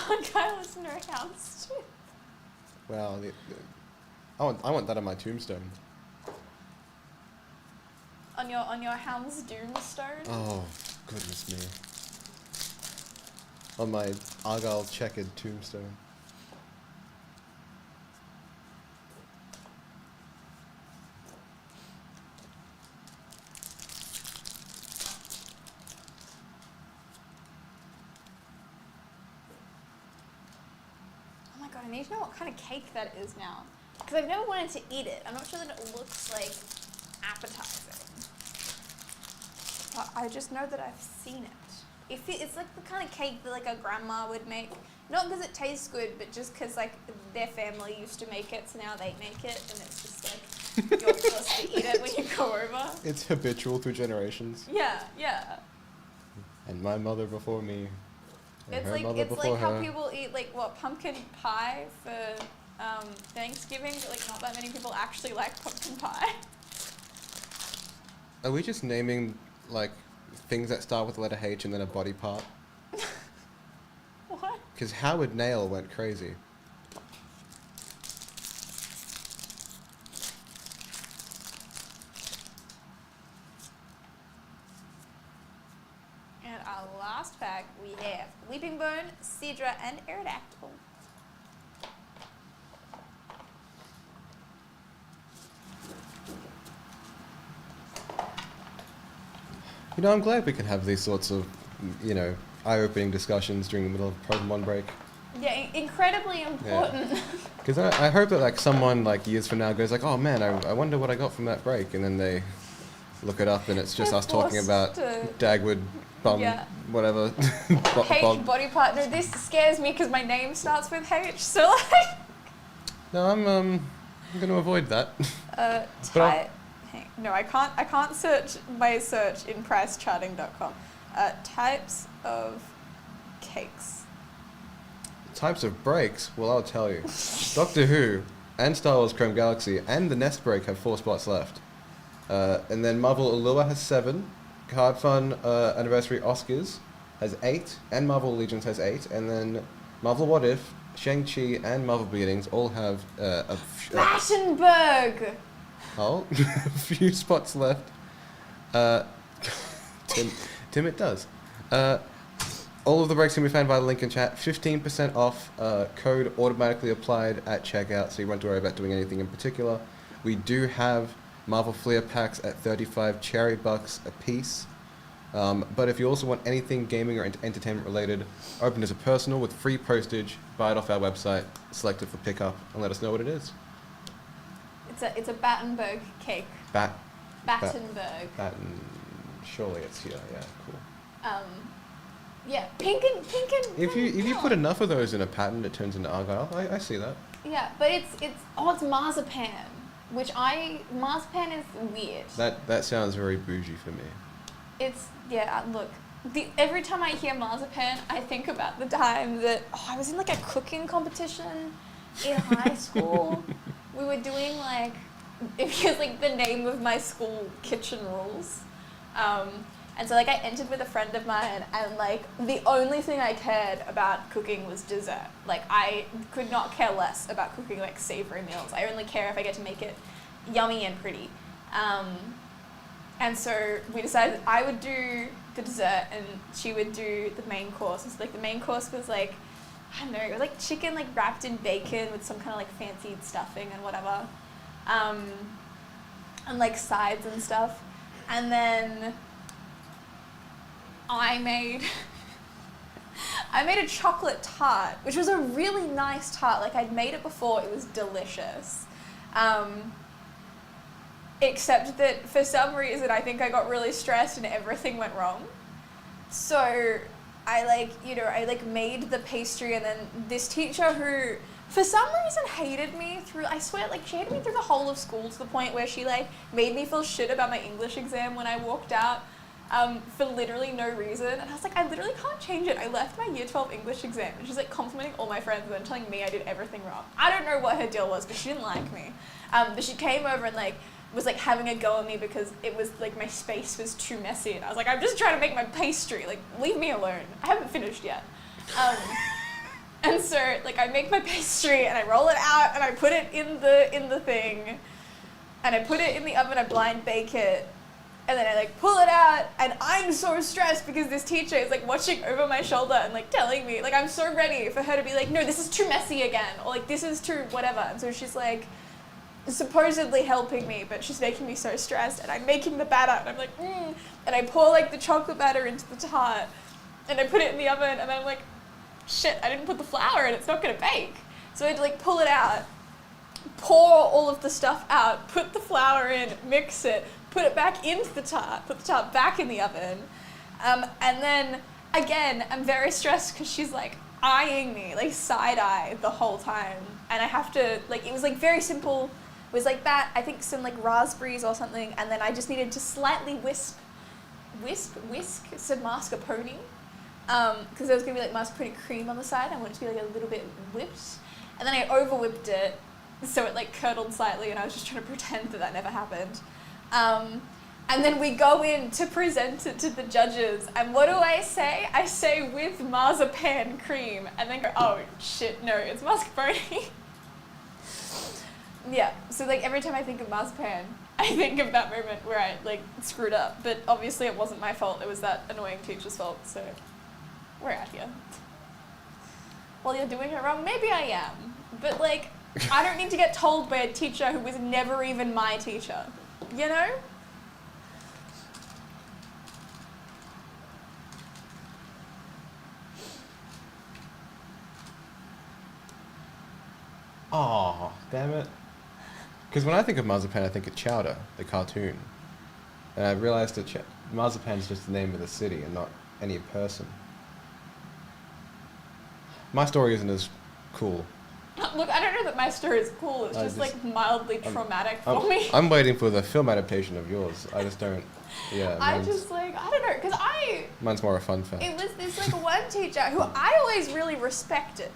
Argyle is no house too. Wow. I want that on my tombstone. On your hound's doomstone? Oh, goodness me. On my Argyle checkered tombstone. Oh my god, I need to know what kind of cake that is now. Because I've never wanted to eat it. I'm not sure that it looks like appetizing. But I just know that I've seen it. It's like the kind of cake that like a grandma would make. Not because it tastes good, but just because like their family used to make it, so now they make it, and it's just like you're supposed to eat it when you go over. It's habitual through generations. Yeah, yeah. And my mother before me. And It's her like mother it's before like how her. people eat like what pumpkin pie for Thanksgiving, but like not that many people actually like pumpkin pie. Are we just naming like things that start with the letter H and then a body part? What? Because Howard Nail went crazy. And our last pack we have Leaping Bone, Cedra, and Aerodactyl. You know, I'm glad we can have these sorts of, eye-opening discussions during the middle of Pokemon break. Yeah, incredibly important. Because I hope that like someone like years from now goes like, oh man, I wonder what I got from that break, and then they look it up and it's just They're us talking forced about to- Dagwood, Bum, Yeah. whatever. H body part. No, this scares me because my name starts with H. So like, No, I'm going to avoid that. type. No, I can't search my search in pricecharting.com. Types of cakes. Types of breaks? Well, I'll tell you. Doctor Who and Star Wars Chrome Galaxy and the Nest break have 4 spots left. And then Marvel Allure has 7. Card Fun Anniversary Oscars has 8. And Marvel Allegiance has 8. And then Marvel What If, Shang-Chi, and Marvel Beginnings all have Battenberg! a few spots left. Tim, it does. All of the breaks can be found via the link in chat. 15% off, code automatically applied at checkout, so you won't have to worry about doing anything in particular. We do have Marvel Fleer packs at 35 cherry bucks a piece. But if you also want anything gaming or entertainment related, open as a personal with free postage, buy it off our website, select it for pickup, and let us know what it is. It's a Battenberg cake. Battenberg. Batten. Surely it's here. Yeah, cool. Yeah, pink and If you brown. put enough of those in a pattern, it turns into argyle. I see that. Yeah, but it's marzipan, which marzipan is weird. That sounds very bougie for me. It's, yeah, look, every time I hear marzipan, I think about the time that, I was in like a cooking competition in high school. We were doing like, it was like the name of my school, Kitchen Rules. And so like I entered with a friend of mine, and like the only thing I cared about cooking was dessert. Like I could not care less about cooking like savory meals. I only care if I get to make it yummy and pretty. And so we decided I would do the dessert and she would do the main course. And so like the main course was like, I don't know, it was like chicken like wrapped in bacon with some kind of like fancied stuffing and whatever. And like sides and stuff. And then I made a chocolate tart, which was a really nice tart. Like I'd made it before, it was delicious. Except that for some reason I think I got really stressed and everything went wrong. So I made the pastry, and then this teacher who for some reason hated me I swear, like she hated me through the whole of school, to the point where she like made me feel shit about my English exam when I walked out. For literally no reason. And I was like, I literally can't change it. I left my year 12 English exam. And she's like complimenting all my friends and then telling me I did everything wrong. I don't know what her deal was, but she didn't like me. But she came over and like was like having a go at me because it was like my space was too messy. And I was like, I'm just trying to make my pastry. Like, leave me alone. I haven't finished yet. And so like I make my pastry and I roll it out and I put it in the thing. And I put it in the oven, I blind bake it. And then I like pull it out, and I'm so stressed because this teacher is like watching over my shoulder and like telling me, like I'm so ready for her to be like, no, this is too messy again, or like this is too whatever. And so she's like supposedly helping me, but she's making me so stressed, and I'm making the batter, and I'm like, and I pour like the chocolate batter into the tart, and I put it in the oven, and I'm like, shit, I didn't put the flour in, it's not gonna bake. So I had to like pull it out, pour all of the stuff out, put the flour in, mix it, put it back into the tart, put the tart back in the oven. And then, again, I'm very stressed because she's like eyeing me, like side eye the whole time. And I have to, like, it was like very simple. It was like that, I think some like raspberries or something. And then I just needed to slightly whisk some mascarpone. Because there was gonna be like mascarpone cream on the side. I wanted it to be like a little bit whipped. And then I over whipped it, so it like curdled slightly, and I was just trying to pretend that never happened. And then we go in to present it to the judges, and what do I say? I say with marzipan cream, and then go, oh shit, no, it's mascarpone. Yeah, so like every time I think of marzipan, I think of that moment where I like screwed up, but obviously it wasn't my fault, it was that annoying teacher's fault, so we're out here. Well, you're doing it wrong, maybe I am, but like, I don't need to get told by a teacher who was never even my teacher. You know? Oh, damn it. Because when I think of marzipan, I think of Chowder, the cartoon. And I realized that marzipan is just the name of the city and not any person. My story isn't as cool. Look, I don't know that my story is cool. It's just like mildly traumatic for me. I'm waiting for the film adaptation of yours. I just don't. Yeah. I just like, I don't know, because Mine's more a fun fact. it was this like one teacher who I always really respected.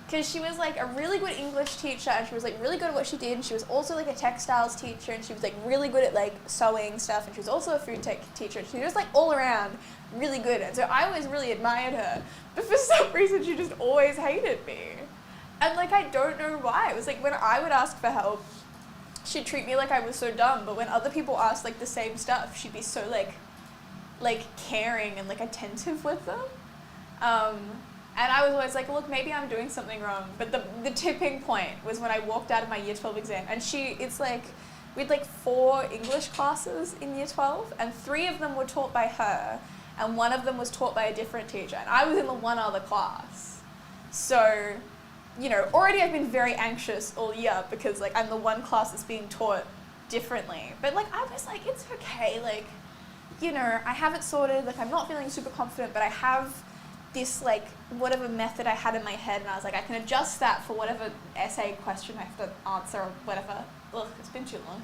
Because she was like a really good English teacher, and she was like really good at what she did, and she was also like a textiles teacher, and she was like really good at like sewing stuff, and she was also a food tech teacher, and she was just like all around really good. And so I always really admired her. But for some reason she just always hated me. And like, I don't know why. It was like when I would ask for help, she'd treat me like I was so dumb. But when other people asked like the same stuff, she'd be so like caring and like attentive with them. And I was always like, look, maybe I'm doing something wrong. But the tipping point was when I walked out of my year 12 exam. And it's like, we had like 4 English classes in year 12. And 3 of them were taught by her. And 1 of them was taught by a different teacher. And I was in the one other class. So, you know, already I've been very anxious all year because like I'm the one class that's being taught differently. But like I was like, it's okay, like, you know, I have it sorted, like I'm not feeling super confident, but I have this like whatever method I had in my head, and I was like, I can adjust that for whatever essay question I have to answer or whatever. Ugh, it's been too long.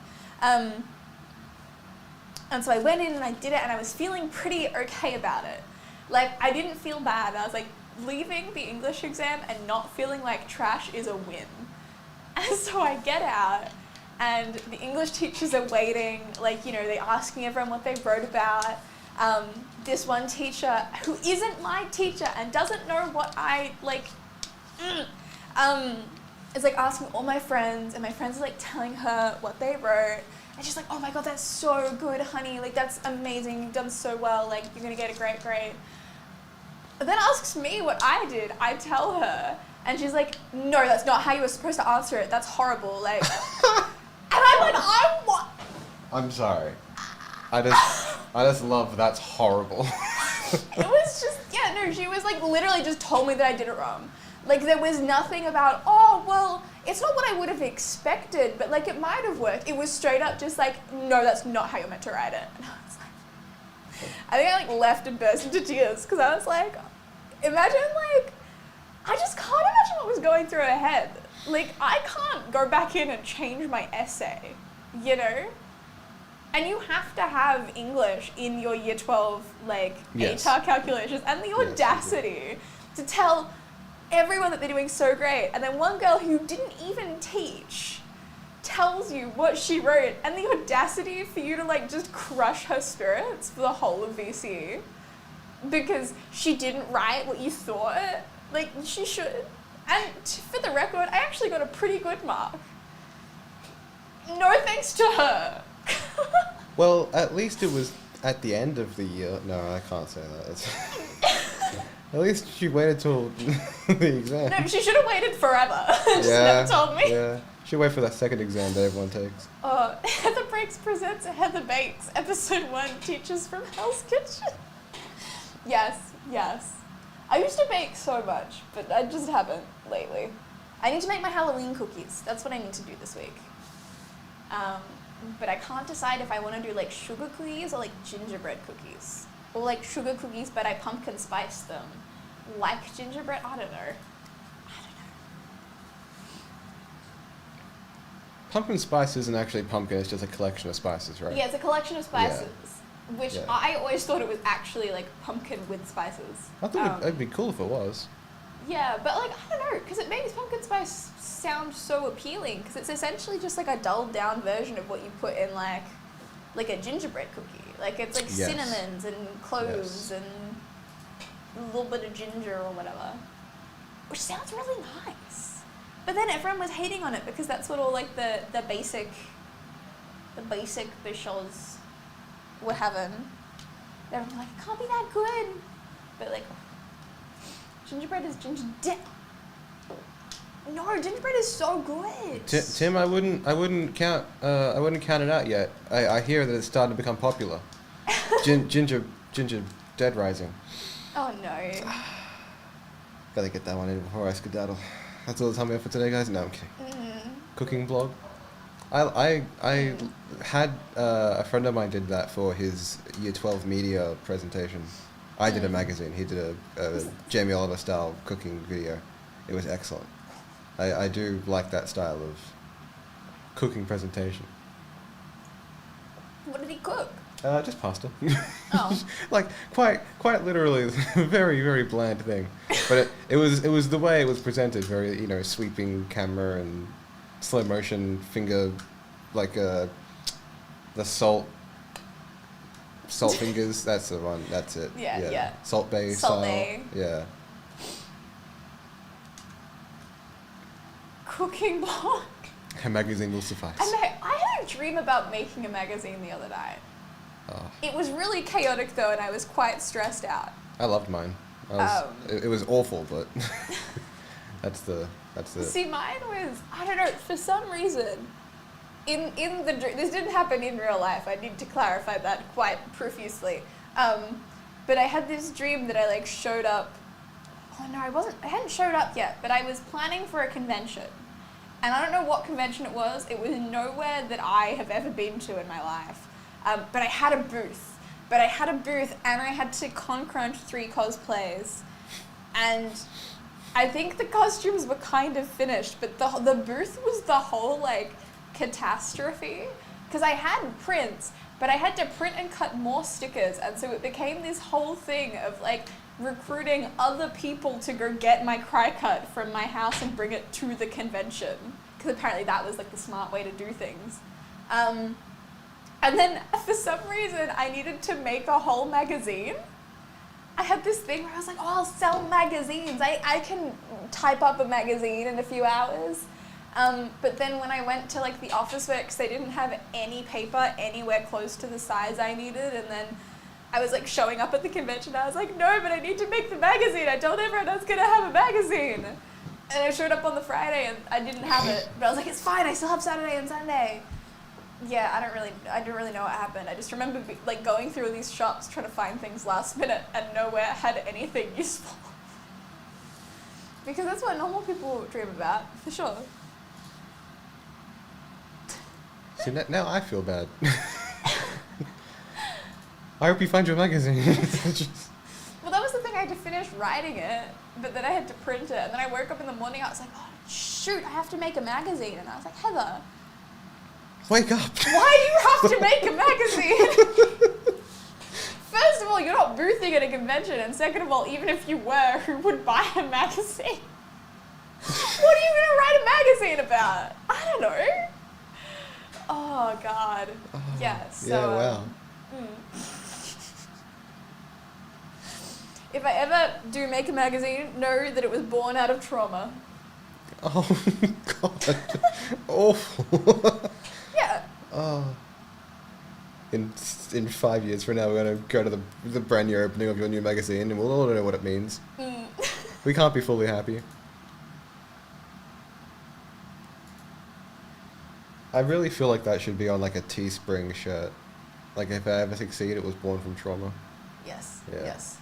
And so I went in and I did it, and I was feeling pretty okay about it. Like, I didn't feel bad. I was like, leaving the English exam and not feeling like trash is a win. And so I get out, and the English teachers are waiting, like, you know, they're asking everyone what they wrote about. This one teacher, who isn't my teacher and doesn't know what I, like, is, like, asking all my friends, and my friends are, like, telling her what they wrote. And she's like, oh my God, that's so good, honey. Like, that's amazing. You've done so well. Like, you're going to get a great grade. But then asks me what I did. I tell her. And she's like, no, that's not how you were supposed to answer it. That's horrible. Like, and I'm like, I'm sorry. I just love that's horrible. It was just, yeah, no, she was like literally just told me that I did it wrong. Like, there was nothing about, oh, well, it's not what I would have expected, but like it might have worked. It was straight up just like, no, that's not how you're meant to write it. And I was like, I think I like left and burst into tears because I was like, imagine like, I just can't imagine what was going through her head. Like, I can't go back in and change my essay, you know? And you have to have English in your year 12, like, Yes. ATAR calculations, and the Yes, audacity to tell everyone that they're doing so great. And then one girl who didn't even teach tells you what she wrote, and the audacity for you to, like, just crush her spirits for the whole of VC because she didn't write what you thought. Like, she should. And for the record, I actually got a pretty good mark. No thanks to her. Well, at least it was at the end of the year. No, I can't say that. At least she waited till the exam. No, she should have waited forever. Just never told me. Yeah, she wait for that second exam that everyone takes. Heather Breaks presents Heather Bakes, episode 1, Teachers from Hell's Kitchen. Yes. I used to bake so much, but I just haven't lately. I need to make my Halloween cookies. That's what I need to do this week. But I can't decide if I want to do like sugar cookies or like gingerbread cookies. Or like sugar cookies, but I pumpkin spice them. Like gingerbread, I don't know. Pumpkin spice isn't actually pumpkin, it's just a collection of spices, right? Yeah, it's a collection of spices. Which Yeah. I always thought it was actually like pumpkin with spices. I thought it'd be cool if it was. Yeah, but like, I don't know, because it makes pumpkin spice sound so appealing, because it's essentially just like a dulled down version of what you put in like a gingerbread cookie. Like, it's like Yes. cinnamons and cloves Yes. and a little bit of ginger or whatever, which sounds really nice. But then everyone was hating on it because that's what all like the basic bishots were having. Everyone was like, it can't be that good. But like, gingerbread is No, gingerbread is so good. Tim, I wouldn't count it out yet. I hear that it's starting to become popular. Ginger Dead Rising. Oh no. Gotta get that one in before I skedaddle. That's all the time we have for today, guys. No, I'm kidding. Cooking blog. I had a friend of mine did that for his year 12 media presentation. I did a magazine. He did a Jamie Oliver style cooking video. It was excellent. I do like that style of cooking presentation. What did he cook? Just pasta. Oh. Like quite literally, a very, very bland thing. But it was the way it was presented, very, sweeping camera and slow motion finger, like the salt fingers. That's the one. That's it. Yeah. Salt Bay Salt style. Bae. Yeah. Cooking blog. A magazine will suffice. I had a dream about making a magazine the other night. Oh, It was really chaotic though, and I was quite stressed out. I loved mine. It was awful, but that's the. See, mine was, I don't know, for some reason, in the dream, this didn't happen in real life, I need to clarify that quite profusely, but I had this dream that I like showed up, I hadn't showed up yet, but I was planning for a convention, and I don't know what convention it was nowhere that I have ever been to in my life, but I had a booth, and I had to con crunch 3 cosplays, And I think the costumes were kind of finished, but the booth was the whole, like, catastrophe. Because I had prints, but I had to print and cut more stickers, and so it became this whole thing of, like, recruiting other people to go get my cry cut from my house and bring it to the convention. Because apparently that was, like, the smart way to do things. And then, for some reason, I needed to make a whole magazine. I had this thing where I was like, oh, I'll sell magazines. I can type up a magazine in a few hours. But then when I went to, like, the office works, they didn't have any paper anywhere close to the size I needed. And then I was, like, showing up at the convention. I was like, no, but I need to make the magazine. I told everyone I was going to have a magazine. And I showed up on the Friday and I didn't have it. But I was like, it's fine. I still have Saturday and Sunday. Yeah, I don't really know what happened. I just remember like going through these shops trying to find things last minute and nowhere had anything useful. Because that's what normal people dream about, for sure. See, now I feel bad. I hope you find your magazine. Well, that was the thing. I had to finish writing it, but then I had to print it. And then I woke up in the morning. I was like, oh, shoot, I have to make a magazine. And I was like, Heather, wake up. why do you have to make a magazine? First of all, you're not boothing at a convention. And second of all, even if you were, who would buy a magazine? What are you going to write a magazine about? I don't know. Oh, God. Oh, yeah, so... Yeah, wow. If I ever do make a magazine, know that it was born out of trauma. Oh, God. Awful. Yeah. Oh. In 5 years from now, we're going to go to the brand new opening of your new magazine, and we'll all know what it means. We can't be fully happy. I really feel like that should be on, like, a Teespring shirt. Like, if I ever succeed, it was born from trauma. Yes. Yeah. Yes.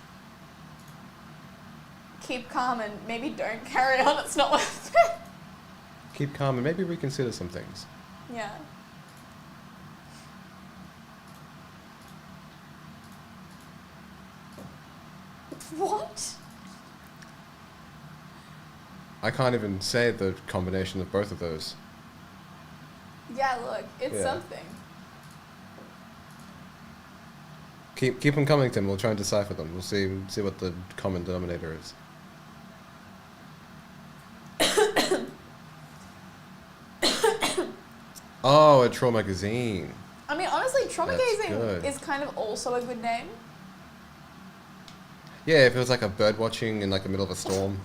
Keep calm and maybe don't carry on. It's not worth it. Keep calm and maybe reconsider some things. Yeah. What? I can't even say the combination of both of those. Yeah, look, it's Yeah. something. Keep them coming, Tim. We'll try and decipher them. We'll see what the common denominator is. Oh, a Troll magazine. I mean, honestly, trauma That's gazing good. is kind of also a good name. Yeah, if it was like a bird watching in like the middle of a storm.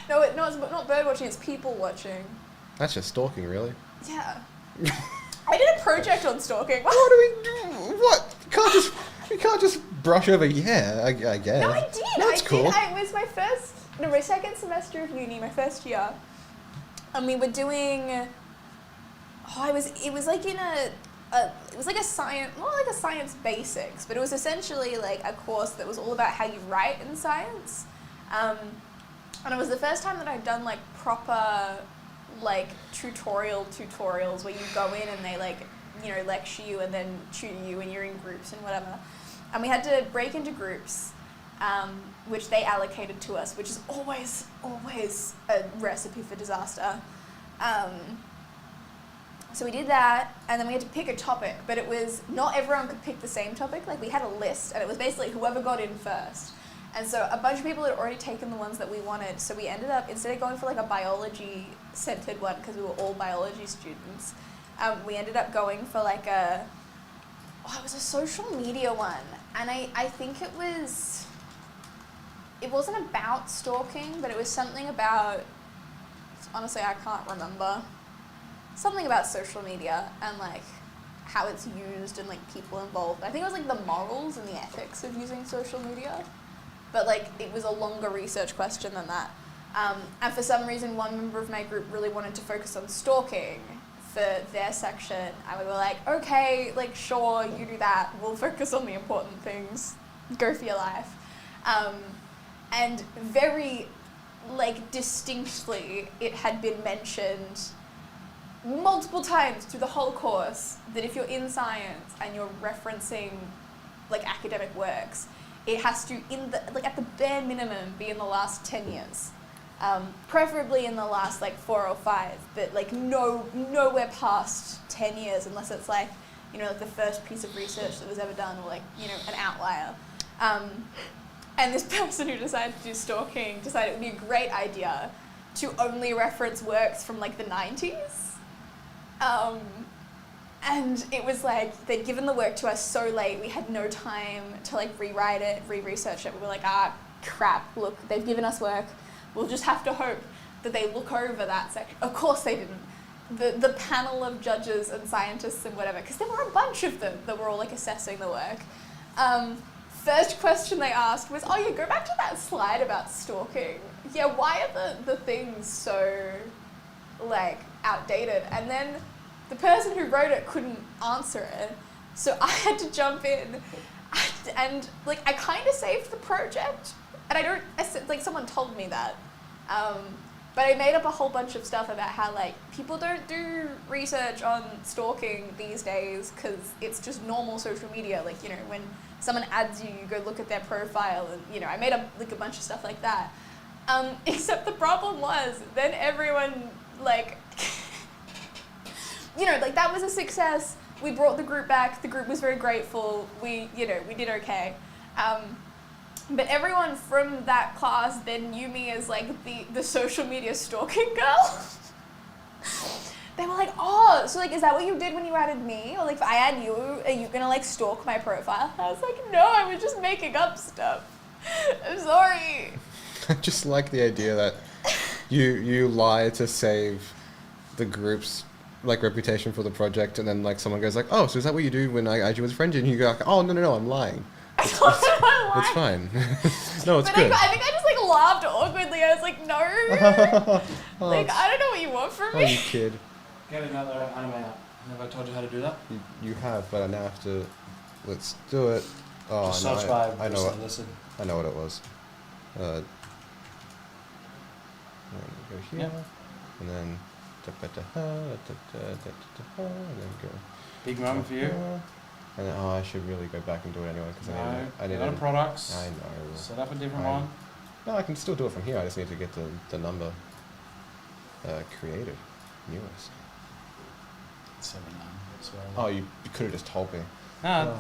No, it's not bird watching, it's people watching. That's just stalking, really. Yeah. I did a project on stalking. What do we do? What? You can't just brush over. Yeah, I guess. No, I did. That's cool. It was my second semester of uni, my first year, and we were doing. It was like a science, more like a science basics, but it was essentially like a course that was all about how you write in science, and it was the first time that I'd done like proper, like tutorials where you go in and they like, you know, lecture you and then tutor you and you're in groups and whatever, and we had to break into groups, which they allocated to us, which is always a recipe for disaster. So we did that, and then we had to pick a topic, but it was not everyone could pick the same topic. Like, we had a list, and it was basically whoever got in first. And so a bunch of people had already taken the ones that we wanted, so we ended up, instead of going for like a biology-centered one, because we were all biology students, we ended up going for like it was a social media one, and I think it wasn't about stalking, but it was something about, honestly, I can't remember. Something about social media and like how it's used and like people involved. I think it was like the morals and the ethics of using social media, but like it was a longer research question than that. And for some reason, one member of my group really wanted to focus on stalking for their section, and we were like, okay, like sure, you do that. We'll focus on the important things. Go for your life. And very like distinctly, it had been mentioned multiple times through the whole course that if you're in science and you're referencing like academic works, it has to, at the bare minimum, be in the last 10 years. Preferably in the last 4 or 5, but nowhere past 10 years unless it's the first piece of research that was ever done or an outlier. And this person who decided to do stalking decided it would be a great idea to only reference works from the 90s. And it was they'd given the work to us so late, we had no time to rewrite it, re-research it. We were crap, look, they've given us work. We'll just have to hope that they look over that section. Of course they didn't. The panel of judges and scientists and whatever, because there were a bunch of them that were all assessing the work. First question they asked was, oh yeah, go back to that slide about stalking. Yeah, why are the things so outdated? And then the person who wrote it couldn't answer it, so I had to jump in, and I kind of saved the project. And someone told me that, but I made up a whole bunch of stuff about how people don't do research on stalking these days because it's just normal social media. When someone adds you, you go look at their profile, and I made up a bunch of stuff like that. Except the problem was then everyone that was a success. We brought the group back. The group was very grateful. We did okay. But everyone from that class then knew me as the social media stalking girl. They were oh, so is that what you did when you added me? Or if I add you, are you gonna stalk my profile? I was no, I was just making up stuff. I'm sorry. I just like the idea that you lie to save the group's reputation for the project, and then someone goes oh, so is that what you do when I add you as a friend? And you go oh, no, I'm lying. It's fine. No, it's good. I think I just laughed awkwardly. I was no. Oh, I don't know what you want from me. Oh, you kid. Get another anime out. Have I told you how to do that? You have, but I now have to. Let's do it. Oh, Just no, search by I know what. listen. I know what it was. Go here, and then and then go. Big moment for you. And then, I should really go back and do it anyway because I need to products. I know. Set up a different one. No, I can still do it from here. I just need to get the number created, newest. 79. Oh, you could have just told me. No,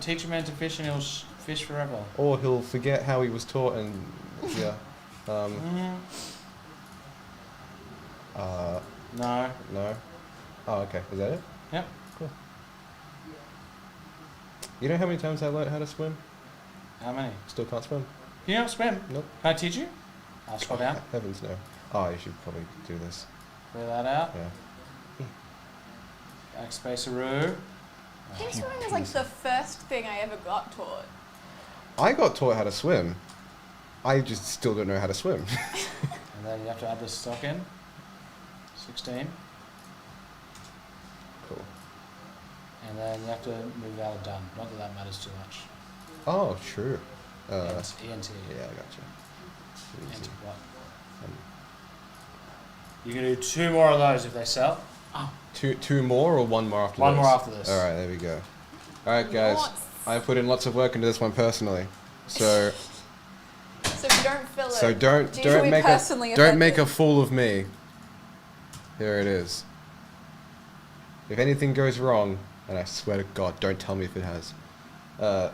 teach a man to fish and he'll fish forever. Or he'll forget how he was taught and yeah. No. No. Oh, okay. Is that it? Yep. Cool. You know how many times I learned how to swim? How many? Still can't swim. Can you not swim? Nope. Can I teach you? I'll scroll down. Heavens no. Oh, you should probably do this. Clear that out. Yeah. Backspaceroo. I think swimming is the first thing I ever got taught. I got taught how to swim. I just still don't know how to swim. And then you have to add the stock in. 16. Cool. And then you have to move out of done. Not that that matters too much. Oh, true. ENT. Yeah, I gotcha. ENT what? You can do 2 more of those if they sell. Oh. Two more or one more after this? One more after this. Alright, there we go. Alright guys, I put in lots of work into this one personally. So So if you don't fill it, so don't make a fool of me. Here it is. If anything goes wrong, and I swear to God, don't tell me if it has. No,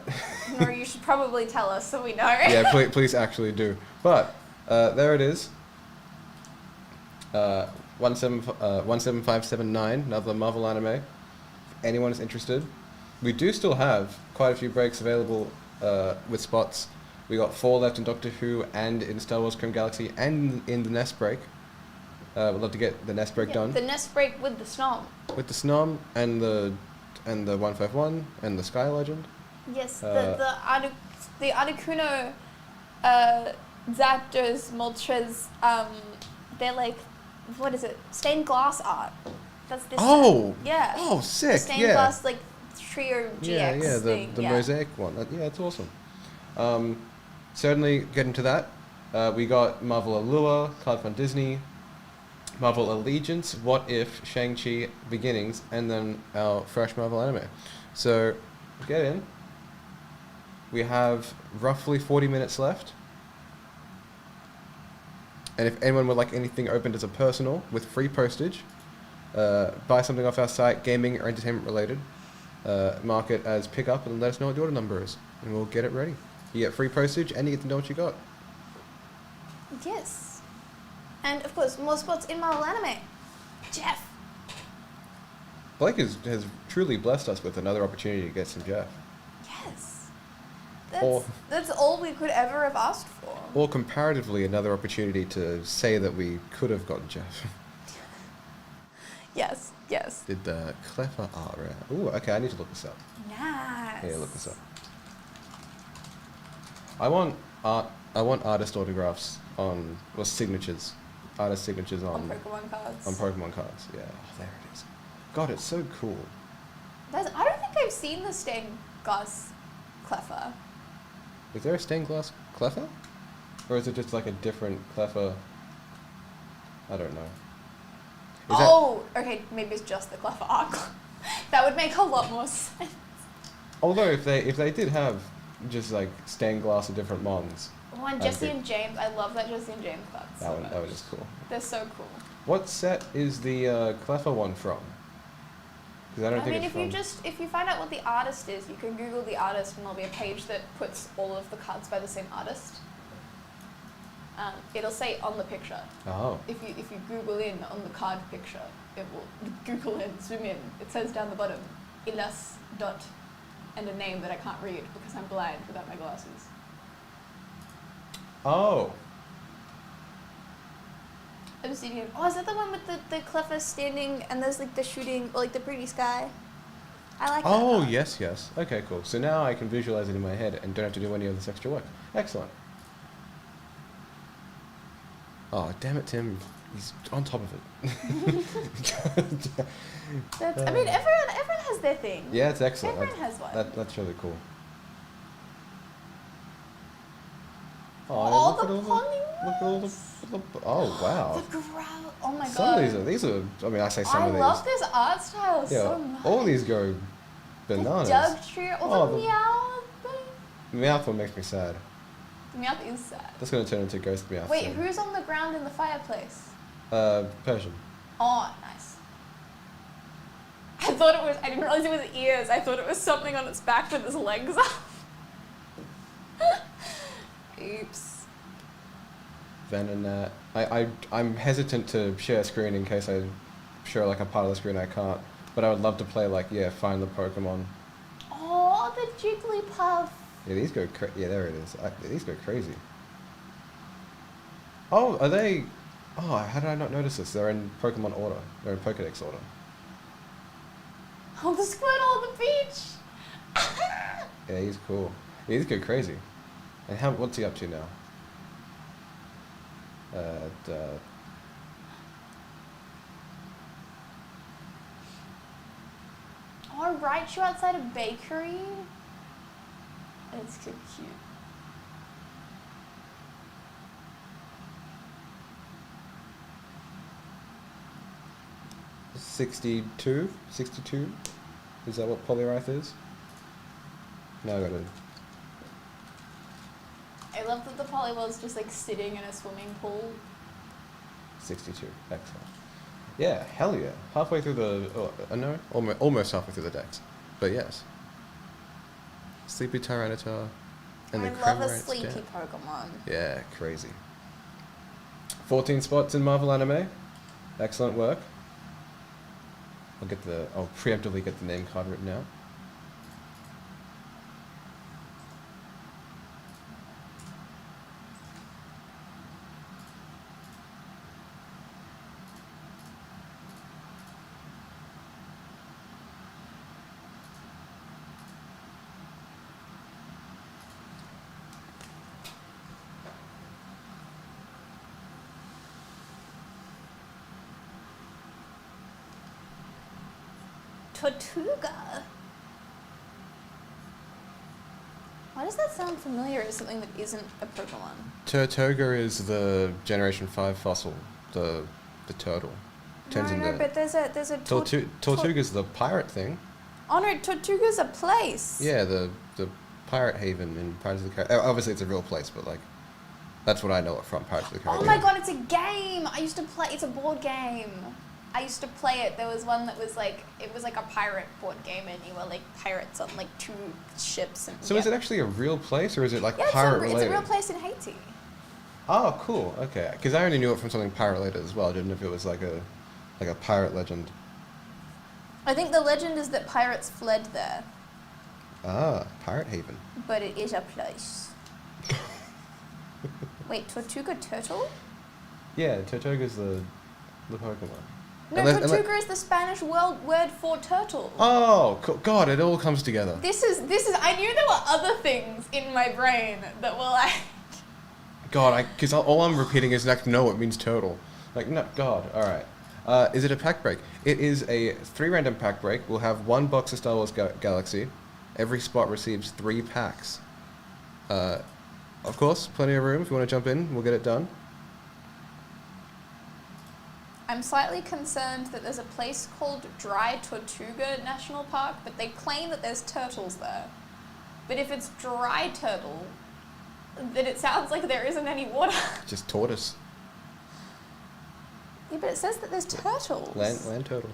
you should probably tell us so we know. Yeah, please actually do. But there it is. 17579, another Marvel anime. If anyone is interested, we do still have quite a few breaks available with spots. We got 4 left in Doctor Who and in Star Wars Chrome Galaxy and in the Nest break. We'd love to get the Nest break done. The Nest break with the Snom. With the Snom and the 151 and the Sky Legend. Yes, the Articuno Zapdos Moltres, they're what is it? Stained glass art. That's this. Oh! Yeah. Oh, sick! The stained glass trio GX thing. The mosaic one. Yeah, it's awesome. Certainly get into that. We got Marvel Allure, Cloud Fund Disney, Marvel Allegiance, What If, Shang-Chi, Beginnings, and then our fresh Marvel anime. So get in. We have roughly 40 minutes left. And if anyone would like anything opened as a personal with free postage, buy something off our site, gaming or entertainment related, mark it as pickup and let us know what the order number is, and we'll get it ready. You get free postage and you get to know what you got. Yes. And of course, more spots in Marvel Anime. Jeff. Blake has truly blessed us with another opportunity to get some Jeff. Yes. Or- That's all we could ever have asked for. Or comparatively, another opportunity to say that we could have gotten Jeff. Yes, yes. Did the clever art round. Ooh, okay, I need to look this up. Nice. Yeah, look this up. I want artist autographs on, or signatures. Artist signatures On Pokemon cards. on Pokemon cards. Yeah, oh, there it is. God, it's so cool. I don't think I've seen the stained glass Cleffa. Is there a stained glass Cleffa? Or is it just like a different Cleffa? I don't know. Okay, maybe it's just the Cleffa art. That would make a lot more sense. Although if they did have just like stained glass of different mons, Oh, and Jesse and James. I love that Jesse and James cards. that one is cool. They're so cool. What set is the Cleffa one from? Because I don't think it's from. If you find out what the artist is, you can Google the artist and there'll be a page that puts all of the cards by the same artist. It'll say on the picture. Oh. If you Google in on the card picture, it will Google in, zoom in. It says down the bottom, Ilas dot, and a name that I can't read because I'm blind without my glasses. Oh. Obsidian. Oh, is that the one with the Cleffa standing and there's like the shooting, or like the pretty sky? I like that. Oh, one. yes. Okay, cool. So now I can visualize it in my head and don't have to do any of this extra work. Excellent. Oh, damn it, Tim. He's on top of it. I mean, everyone has their thing. Yeah, it's excellent. Everyone has one. That's really cool. Oh, look the at all the, oh, wow. The growl. Oh my god. Some of these are, I mean, I say some of these. I love this art style Yeah, so much. all these go bananas. The Doug tree, or the meow thing. Meowth one makes me sad. The meow is sad. That's going to turn into Ghost Meowth. Wait, soon. who's on the ground in the fireplace? Persian. Oh, nice. I didn't realize it was ears. I thought it was something on its back with its legs up. Oops. Venonat. I'm hesitant to share screen in case I share like a part of the screen I can't. But I would love to play like, find the Pokemon. Oh, the Jigglypuff. Yeah, these go there it is. These go crazy. Oh, are they... Oh, how did I not notice this? They're in Pokemon order. They're in Pokedex order. Oh, the Squirtle on the beach. Yeah, he's cool. Yeah, these go crazy. And what's he up to now? Oh, Raichu outside a bakery. It's so cute. $62? Is that what Poliwrath is? No, I got it. I love that the Poliwhirl's just like sitting in a swimming pool. 62. Excellent. Yeah, hell yeah. Halfway through no, almost halfway through the decks. But yes. Sleepy Tyranitar. And the I love a Cramorant sleepy Scout. Pokemon. Yeah, crazy. 14 spots in Marvel Anime. Excellent work. I'll preemptively get the name card written out. Tortuga. Why does that sound familiar as something that isn't a Pokemon? Turtoga is the Generation 5 fossil, the turtle. No, but there's a Tortuga's the pirate thing. Oh no, Tortuga's a place. Yeah, the Pirate Haven in Pirates of the Caribbean. Obviously, it's a real place, but like, that's what I know it from, Pirates of the Caribbean. Oh my god, it's a game! I used to play, it's a board game. I used to play it. There was one that was like, it was like a pirate board game and you were like pirates on like 2 ships. And So is it actually a real place, or is it like yeah, pirate related? it's a real place in Haiti. Oh, cool. Okay, because I only knew it from something pirate related as well. I didn't know if it was like a pirate legend. I think the legend is that pirates fled there, Ah, Pirate Haven. but it is a place. Wait, Tortuga Turtle? Yeah, Tortuga's the Pokemon. No, Tortuga is the Spanish word for turtle. Oh, God, it all comes together. This is, I knew there were other things in my brain that were like... God, because all I'm repeating is like, no, it means turtle. Like, no, God, alright. Is it a pack break? It is a 3 random pack break. We'll have 1 box of Star Wars Galaxy. Every spot receives 3 packs. Of course, plenty of room. If you want to jump in, we'll get it done. I'm slightly concerned that there's a place called Dry Tortuga National Park, but they claim that there's turtles there. But if it's dry turtle, then it sounds like there isn't any water. Just tortoise. Yeah, but it says that there's turtles. Land turtle.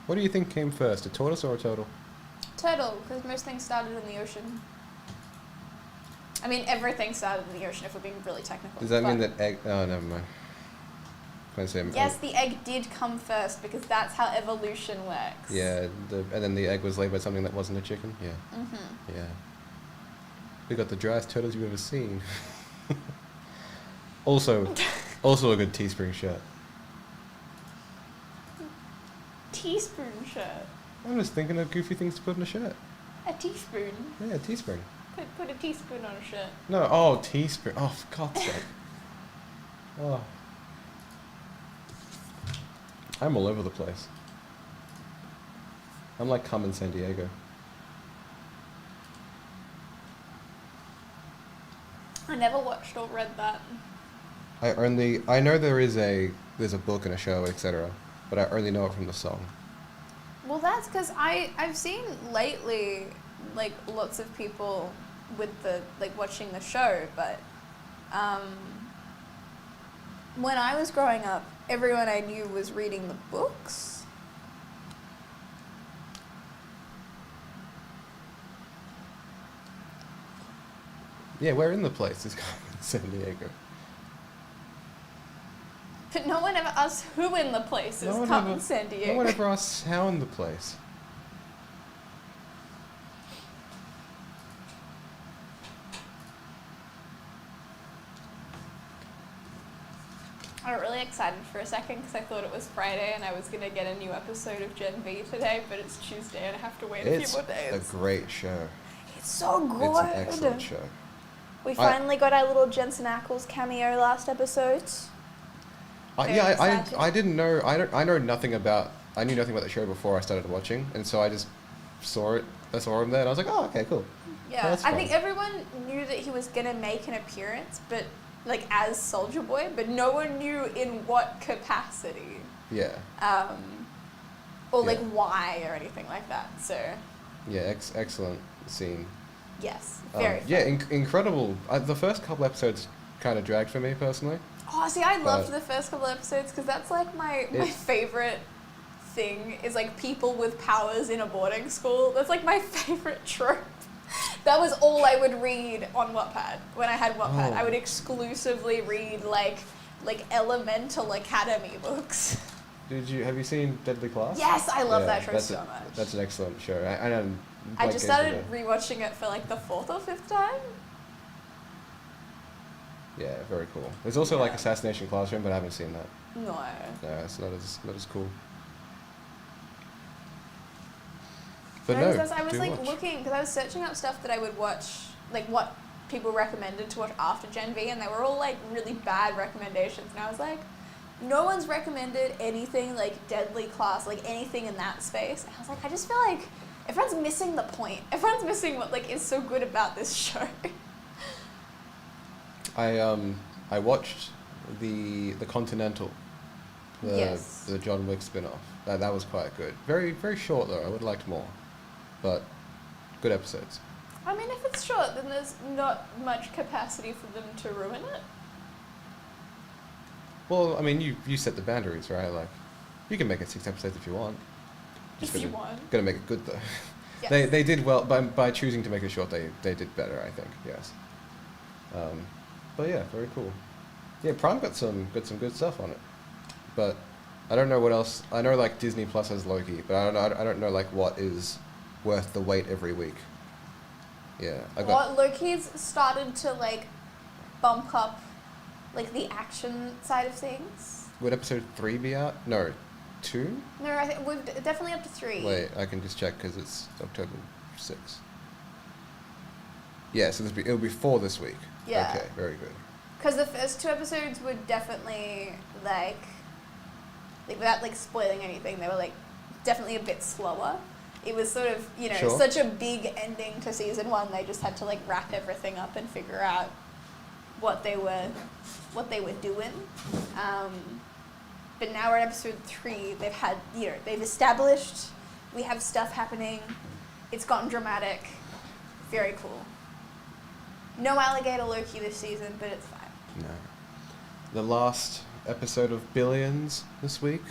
What do you think came first, a tortoise or a turtle? Turtle, because most things started in the ocean. I mean, everything started in the ocean if we're being really technical. Does that mean that egg... Oh, never mind. Yes, the egg did come first because that's how evolution works. Yeah, and then the egg was laid by something that wasn't a chicken? Yeah. Mm-hmm. Yeah. We got the driest turtles you've ever seen. also a good Teespring shirt. Teaspoon shirt. I'm just thinking of goofy things to put in a shirt. A teaspoon. Yeah, Teespring. Put a teaspoon on a shirt. No, oh, Teespring. Oh, for God's sake. Oh. I'm all over the place. I'm like Carmen San Diego. I never watched or read that. I know there's a book and a show, etc., but I only know it from the song. Well, that's because I've seen lately, like, lots of people with the, like, watching the show, but when I was growing up, everyone I knew was reading the books. Yeah, we're in the place. It's Carmen San Diego. But no one ever asks who in the place is Carmen San Diego. No one ever asks how in the place. I got really excited for a second because I thought it was Friday and I was going to get a new episode of Gen V today, but it's Tuesday and I have to wait a few more days. It's a great show. It's so good. It's an excellent show. We finally got our little Jensen Ackles cameo last episode. I didn't know. I knew nothing about the show before I started watching, and so I just saw it. I saw him there, and I was like, oh, okay, cool. Yeah, that's I fun. think everyone knew that he was gonna make an appearance, but like as Soldier Boy, but no one knew in what capacity. Yeah. Or like why or anything like that. So. Yeah, excellent scene. Yes, very. Yeah, incredible. The first couple episodes kind of dragged for me personally. Oh, see, I loved the first couple episodes because that's like my favorite thing is like people with powers in a boarding school. That's like my favorite trope. That was all I would read on Wattpad when I had Wattpad. Oh. I would exclusively read like Elemental Academy books. Have you seen Deadly Class? Yes, I love that show so much. That's an excellent show. I just started rewatching it for like the 4th or 5th time. Yeah, very cool. There's also like Assassination Classroom, but I haven't seen that. No. No, it's not as cool. But No, no, because I was do like watch. looking, because I was searching up stuff that I would watch, like what people recommended to watch after Gen V, and they were all like really bad recommendations. And I was like, no one's recommended anything like Deadly Class, like anything in that space. And I was like, I just feel like everyone's missing the point. Everyone's missing what like is so good about this show. I watched the Continental Yes. The John Wick spin-off. That was quite good. Very, very short though. I would have liked more, but good episodes. I mean, if it's short, then there's not much capacity for them to ruin it. Well, I mean, you set the boundaries, right? Like, you can make it 6 episodes if you want. If you want. Gotta make it good though. Yes. They did well by choosing to make it short. They did better, I think. Yes. But yeah, very cool. Yeah, Prime got some good stuff on it, but I don't know what else. I know like Disney Plus has Loki, but I don't know like what is worth the wait every week. Yeah, Loki's started to like bump up like the action side of things. Would episode 3 be out? No, 2? No, I think we're definitely up to 3. Wait, I can just check because it's October 6th. Yeah, so it'll be 4 this week. Yeah. Okay, very good. Because the first 2 episodes were definitely like without like spoiling anything, they were like definitely a bit slower. It was sort of, you know, Sure. such a big ending to season 1. They just had to like wrap everything up and figure out what they were doing. But now we're at episode 3. They've had, you know, they've established we have stuff happening. It's gotten dramatic. Very cool. No alligator Loki this season, but it's fine. No. The last episode of Billions this week.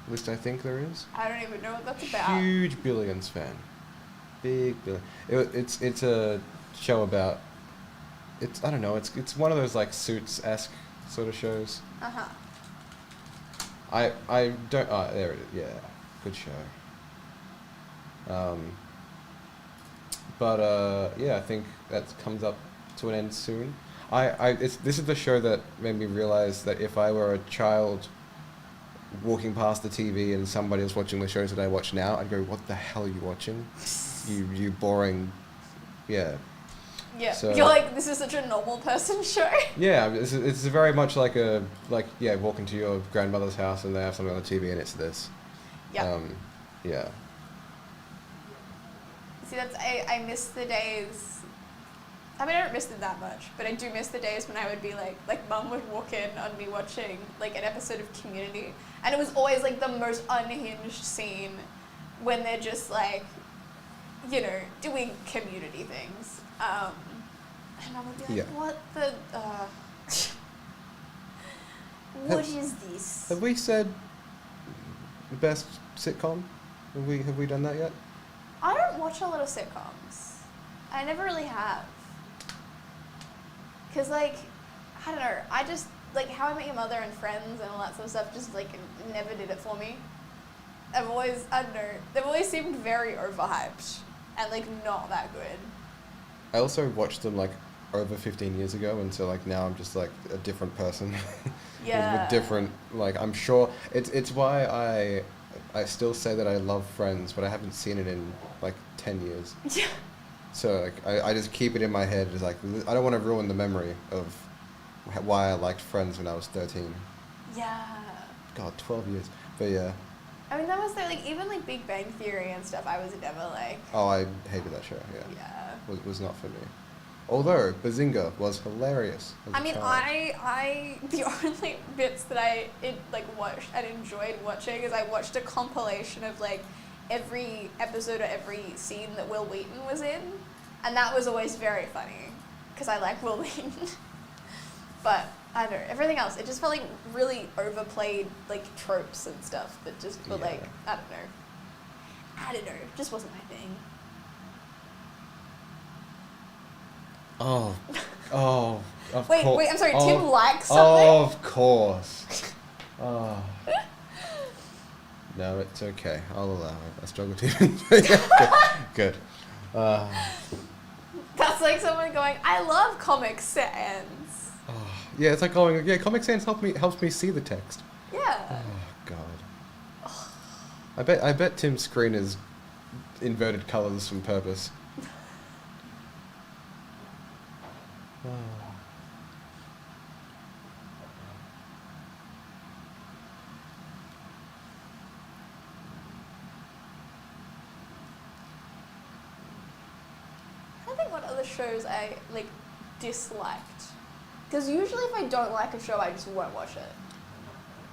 At least I think there is. I don't even know what that's about. Huge Billions fan. Big Billions. It's a show about. I don't know. It's one of those like Suits-esque sort of shows. Uh-huh. I don't. Oh, there it is. Yeah, good show. Yeah, I think that comes up to an end soon. This is the show that made me realize that if I were a child walking past the TV and somebody was watching the shows that I watch now, I'd go, "What the hell are you watching? You boring." Yeah. Yeah. So- You're like, this is such a normal person show. Yeah, it's very much like walk into your grandmother's house and they have something on the TV and it's this. Yeah. Yeah. See, I miss the days. I mean, I don't miss them that much, but I do miss the days when I would be like Mum would walk in on me watching like an episode of Community, and it was always like the most unhinged scene when they're just like, you know, doing community things. And Mum would be like, Yeah. "What the? What is this?" Have we said the best sitcom? Have we done that yet? I don't watch a lot of sitcoms. I never really have. Because, like, I don't know, I just, like, How I Met Your Mother and Friends and all that sort of stuff just, like, never did it for me. I've always, I don't know, they've always seemed very overhyped and, like, not that good. I also watched them like over 15 years ago, and so like now I'm just like a different person. Yeah. With different, like, I'm sure it's why I still say that I love Friends, but I haven't seen it in like 10 years. Yeah. So like I just keep it in my head. It's like I don't want to ruin the memory of why I liked Friends when I was 13. Yeah. God, 12 years. But yeah. I mean, that was, like, even, like, Big Bang Theory and stuff, I was never, like, Oh, I hated that show. Yeah. yeah. Was not for me. Although Bazinga was hilarious. As I a mean, child. I the only bits that I watched and enjoyed watching is I watched a compilation of like every episode or every scene that Will Wheaton was in, and that was always very funny because I like Will Wheaton. But I don't know, everything else, it just felt like really overplayed like tropes and stuff that just were like, Yeah. I don't know, just wasn't my thing. Oh, of Wait, course. wait, I'm sorry, Tim likes something? Of course. Oh. No, it's okay. I'll allow it. I struggle to. Yeah, good. That's like someone going, I love Comic Sans. Oh, yeah, it's like going. Yeah, Comic Sans helps me see the text. Yeah. Oh God. I bet Tim's screen is inverted colors from purpose. Oh. I think what other shows I like disliked. Because usually if I don't like a show, I just won't watch it.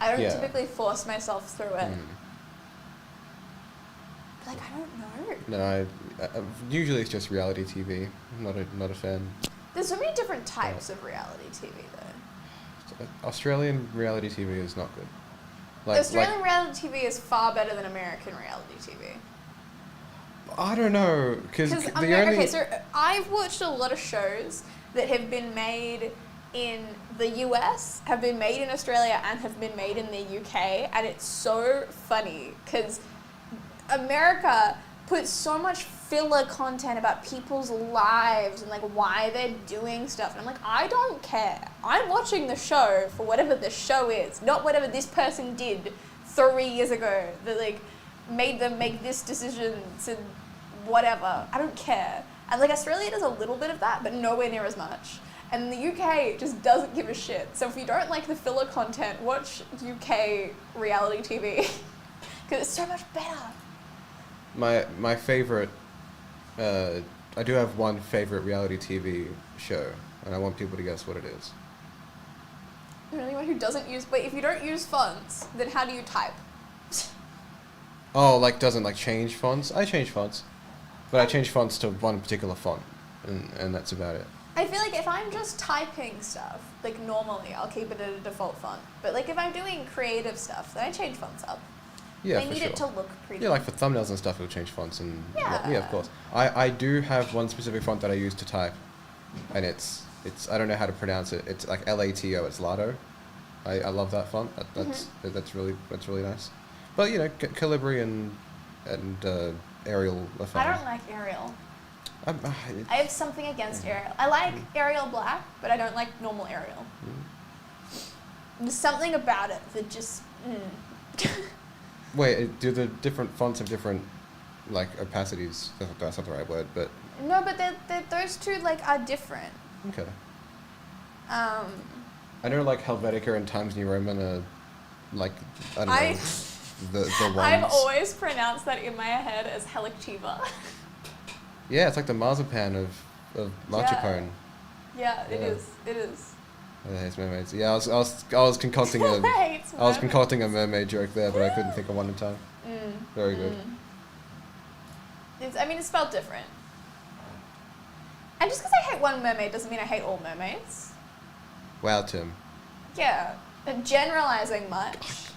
I don't Yeah. typically force myself through it. Mm. Like, I don't know. No, usually it's just reality TV. I'm not a fan. There's so many different types of reality TV, though. Australian reality TV is not good. Australian reality TV is far better than American reality TV. I don't know, because Okay, so I've watched a lot of shows that have been made in the US, have been made in Australia, and have been made in the UK, and it's so funny because America puts so much filler content about people's lives and like why they're doing stuff, and I'm like, I don't care. I'm watching the show for whatever the show is, not whatever this person did 3 years ago that like made them make this decision to whatever. I don't care. And like Australia does a little bit of that, but nowhere near as much. And the UK just doesn't give a shit. So if you don't like the filler content, watch UK reality TV because it's so much better. My favorite, I do have one favorite reality TV show, and I want people to guess what it is. Anyone who doesn't use, wait, if you don't use fonts, then how do you type? Oh, like doesn't like change fonts? I change fonts, but I change fonts to one particular font, and that's about it. I feel like if I'm just typing stuff, like normally, I'll keep it at a default font. But like if I'm doing creative stuff, then I change fonts up. Yeah, I for need sure. it to look pretty. Yeah, like for thumbnails and stuff, it'll change fonts and Yeah. yeah, of course. I do have one specific font that I use to type, and it's I don't know how to pronounce it. It's like LATO. It's Lato. I love that font. That's really nice. But you know, Calibri and Arial are fine. I don't like Arial. It- I have something against Arial. I like Arial Black, but I don't like normal Arial. There's something about it that just. Wait, do the different fonts have different like opacities? That's not the right word, but No, but those two like are different. okay. I know like Helvetica and Times New Roman are like I don't know the ones. I've always pronounced that in my head as Helictiva. Yeah, it's like the marzipan of marchapane. Yeah, it Yeah. is. It is. I hate mermaids. Yeah, I was concocting a Hates I was mermaids. concocting a mermaid joke there, but I couldn't think of one in time. Very good. It's spelled different. And just because I hate one mermaid doesn't mean I hate all mermaids. Wow, Tim. Yeah, generalizing much.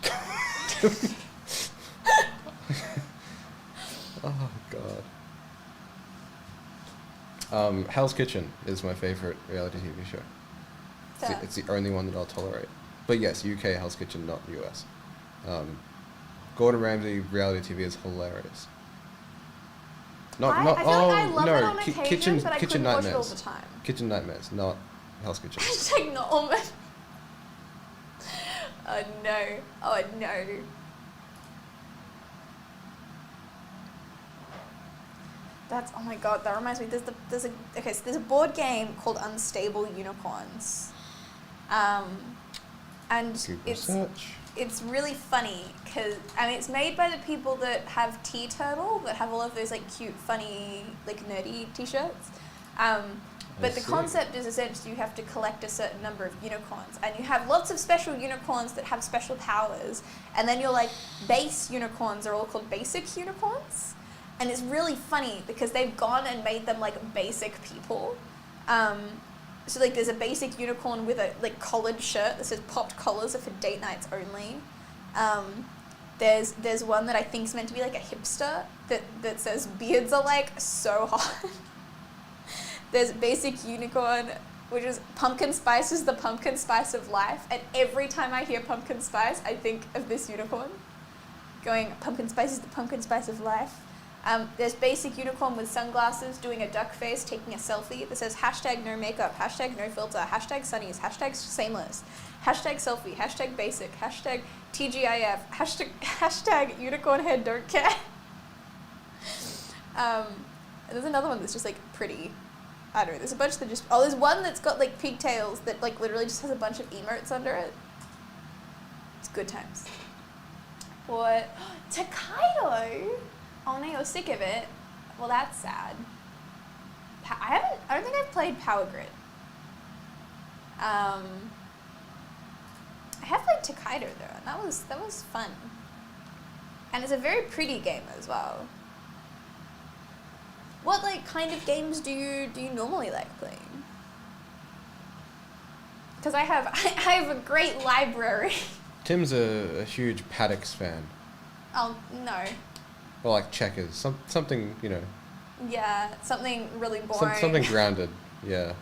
Oh God. Hell's Kitchen is my favorite reality TV show. Fair. It's the only one that I'll tolerate. But yes, UK Hell's Kitchen, not US. Gordon Ramsay reality TV is hilarious. I feel like I love it on occasion, Kitchen but I Kitchen couldn't watch it all Nightmares. the time. Kitchen Nightmares, not Hell's Kitchen. Hashtag Norman. Oh no. Oh no. Oh my god, that reminds me, there's a board game called Unstable Unicorns. And Google search. it's really funny because it's made by the people that have Tea Turtle, that have all of those like cute, funny, like nerdy t-shirts. But the see. concept is essentially you have to collect a certain number of unicorns, and you have lots of special unicorns that have special powers, and then your like base unicorns are all called basic unicorns. And it's really funny because they've gone and made them like basic people. So like there's a basic unicorn with a like collared shirt that says popped collars are for date nights only. There's one that I think is meant to be like a hipster that says beards are like so hot. There's basic unicorn, which is pumpkin spice is the pumpkin spice of life. And every time I hear pumpkin spice, I think of this unicorn going, pumpkin spice is the pumpkin spice of life. There's basic unicorn with sunglasses doing a duck face, taking a selfie that says hashtag no makeup, hashtag no filter, hashtag sunnies, hashtag shameless, hashtag selfie, hashtag basic, hashtag TGIF, hashtag unicorn head don't care. And there's another one that's just like pretty. I don't know, there's a bunch that just, there's one that's got like pigtails that like literally just has a bunch of emotes under it. It's good times. What? Takedo? Oh no, you're sick of it. Well, that's sad. I don't think I've played Power Grid. I have played went to Kaido though, and that was fun. And it's a very pretty game as well. What like kind of games do you normally like playing? Because I have a great library. Tim's a huge Paddocks fan. Oh no. Or like checkers. Something, you know. Yeah, something really boring. Something grounded. Yeah.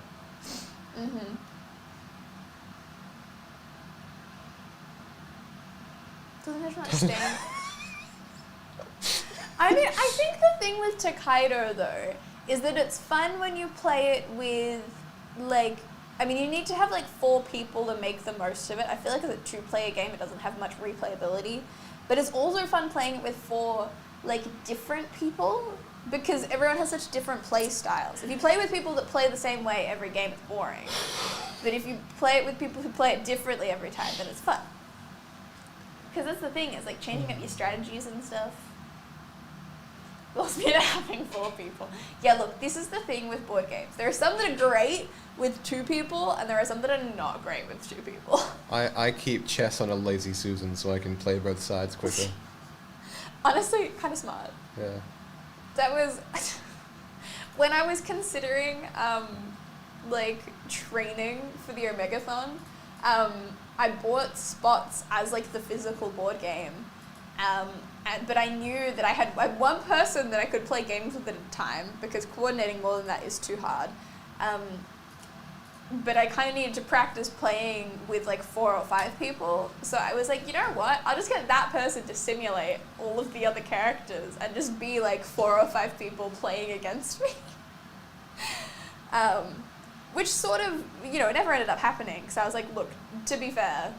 Mhm. Doesn't it not stand? I mean, I think the thing with Tokaido though is that it's fun when you play it with like. I mean, you need to have like 4 people to make the most of it. I feel like as a 2-player game, it doesn't have much replayability, but it's also fun playing it with 4 like different people because everyone has such different play styles. If you play with people that play the same way every game, it's boring. But if you play it with people who play it differently every time, then it's fun. Because that's the thing, is like changing up your strategies and stuff. Lost me to having 4 people. Yeah, look, this is the thing with board games. There are some that are great with 2 people, and there are some that are not great with 2 people. I keep chess on a lazy Susan so I can play both sides quicker. Honestly, kind of smart. Yeah. That was when I was considering like training for the Omegathon. I bought spots as like the physical board game, but I knew that I had one person that I could play games with at a time because coordinating more than that is too hard. But I kind of needed to practice playing with like 4 or 5 people. So I was like, you know what? I'll just get that person to simulate all of the other characters and just be like 4 or 5 people playing against me. Which sort of, you know, it never ended up happening. So I was like, look, to be fair,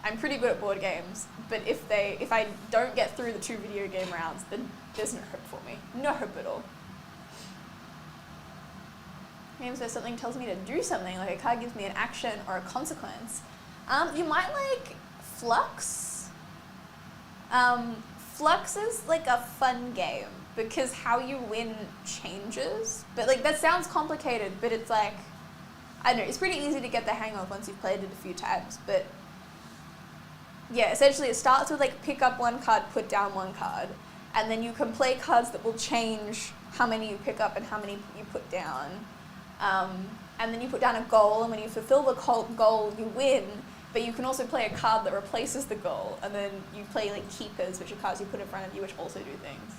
I'm pretty good at board games, but if I don't get through the 2 video game rounds, then there's no hope for me. No hope at all. Games where something tells me to do something, like a card gives me an action or a consequence. You might like Flux. Flux is like a fun game because how you win changes. But like that sounds complicated, but it's like, I don't know, it's pretty easy to get the hang of once you've played it a few times. But yeah, essentially it starts with like pick up 1 card, put down 1 card, and then you can play cards that will change how many you pick up and how many you put down. And then you put down a goal, and when you fulfill the goal, you win. But you can also play a card that replaces the goal, and then you play like keepers, which are cards you put in front of you, which also do things.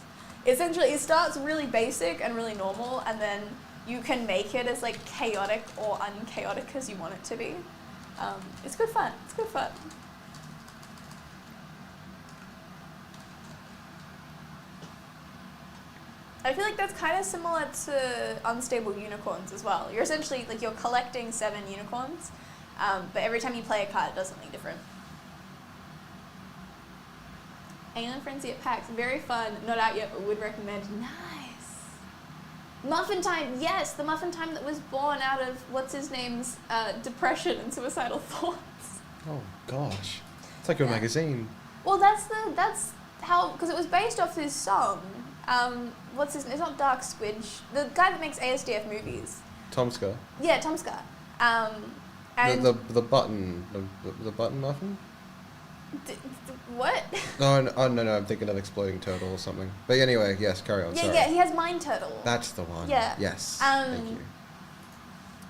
Essentially, it starts really basic and really normal, and then you can make it as like chaotic or unchaotic as you want it to be. It's good fun. It's good fun. I feel like that's kind of similar to Unstable Unicorns as well. You're essentially, like, you're collecting 7 unicorns, but every time you play a card, it does something different. Alien Frenzy at PAX, very fun, not out yet, but would recommend. Nice! Muffin Time, yes, the Muffin Time that was born out of, what's his name's, depression and suicidal thoughts. Oh, gosh. It's like a magazine. Well, that's how, because it was based off his song. What's his name? It's not Dark Squidge. The guy that makes ASDF movies. Tomska. Yeah, Tomska. And The button muffin? What? No, I'm thinking of Exploding Turtle or something. But anyway, yes, carry on. Sorry. Yeah, he has Mind Turtle. That's the one. Yeah. Yes. Thank you.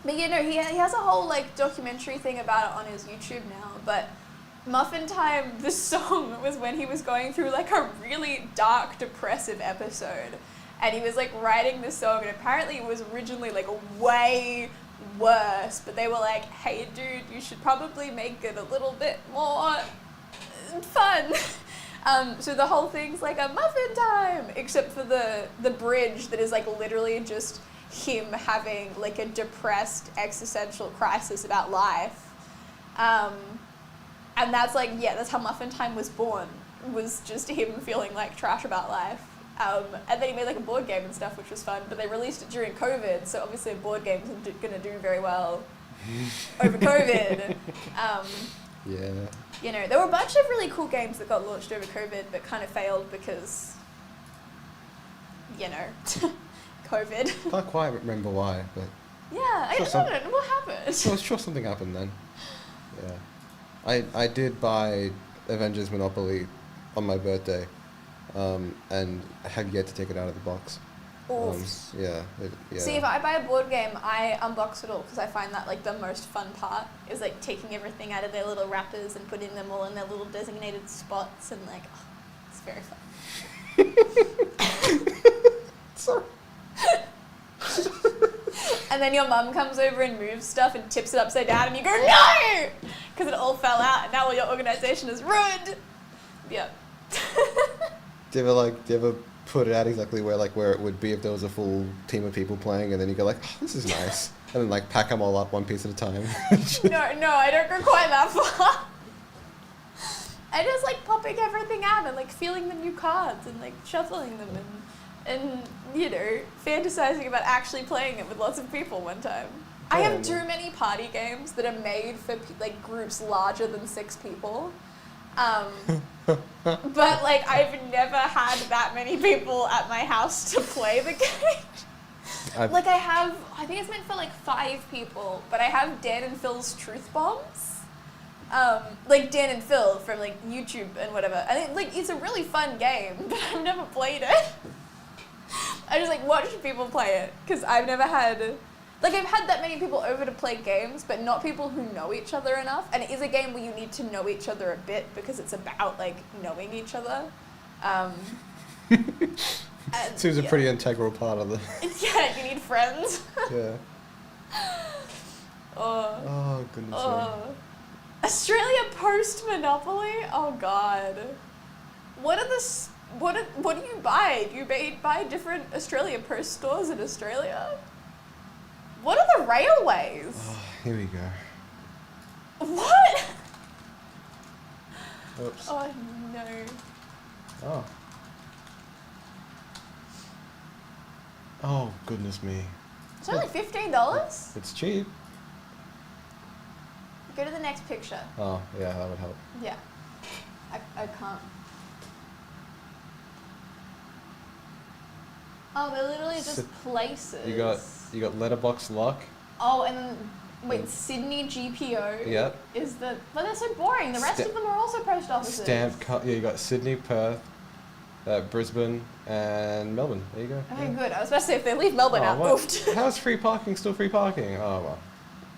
But yeah, no, he has a whole like documentary thing about it on his YouTube now. But Muffin Time, the song was when he was going through like a really dark, depressive episode, and he was like writing this song, and apparently it was originally like way worse, but they were like, hey dude, you should probably make it a little bit more fun. So the whole thing's like a Muffin Time, except for the bridge that is like literally just him having like a depressed existential crisis about life. And that's like, yeah, that's how Muffin Time was born, was just him feeling like trash about life. And then he made like a board game and stuff, which was fun, but they released it during COVID, so obviously a board game isn't going to do very well over COVID. Yeah. You know, there were a bunch of really cool games that got launched over COVID, but kind of failed because, you know, COVID. Can't quite remember why, but... Yeah, I don't know, what happened? Well, sure something happened then. Yeah. I did buy Avengers Monopoly on my birthday, and I have yet to take it out of the box. Oof. Yeah. See, if I buy a board game, I unbox it all because I find that like the most fun part is like taking everything out of their little wrappers and putting them all in their little designated spots and like, oh, it's very fun. Sorry. And then your mum comes over and moves stuff and tips it upside down and you go, no! Because it all fell out and now all your organisation is ruined. Yep. Do you ever put it out exactly where it would be if there was a full team of people playing, and then you go like, oh, this is nice, and then like pack them all up one piece at a time? No, I don't go quite that far. I just like popping everything out and like feeling the new cards and like shuffling them and you know, fantasizing about actually playing it with lots of people one time. I have too many party games that are made for like groups larger than 6 people. But like I've never had that many people at my house to play the game. Like I think it's meant for like 5 people, but I have Dan and Phil's Truth Bombs. Like Dan and Phil from like YouTube and whatever. I think like it's a really fun game, but I've never played it. I just like watch people play it because I've never had, like I've had that many people over to play games, but not people who know each other enough. And it is a game where you need to know each other a bit because it's about like knowing each other. Seems a pretty integral part of the. Yeah, you need friends. Yeah. Oh goodness me. Australia Post Monopoly? Oh god. What do you buy? Do you buy different Australia Post stores in Australia? What are the railways? Oh, here we go. What? Oops. Oh no. Oh. Oh goodness me. It's only $15? It's cheap. Go to the next picture. Oh yeah, that would help. Yeah. I can't. Oh, they're literally just places. You got letterbox lock. Oh, and then wait, Sydney GPO. Yep. Is the but they're so boring. The rest of them are also post offices. Yeah, you got Sydney, Perth, Brisbane, and Melbourne. There you go. Okay, Yeah. good. I was about to say if they leave Melbourne out, oofed. How is free parking still free parking? Oh well.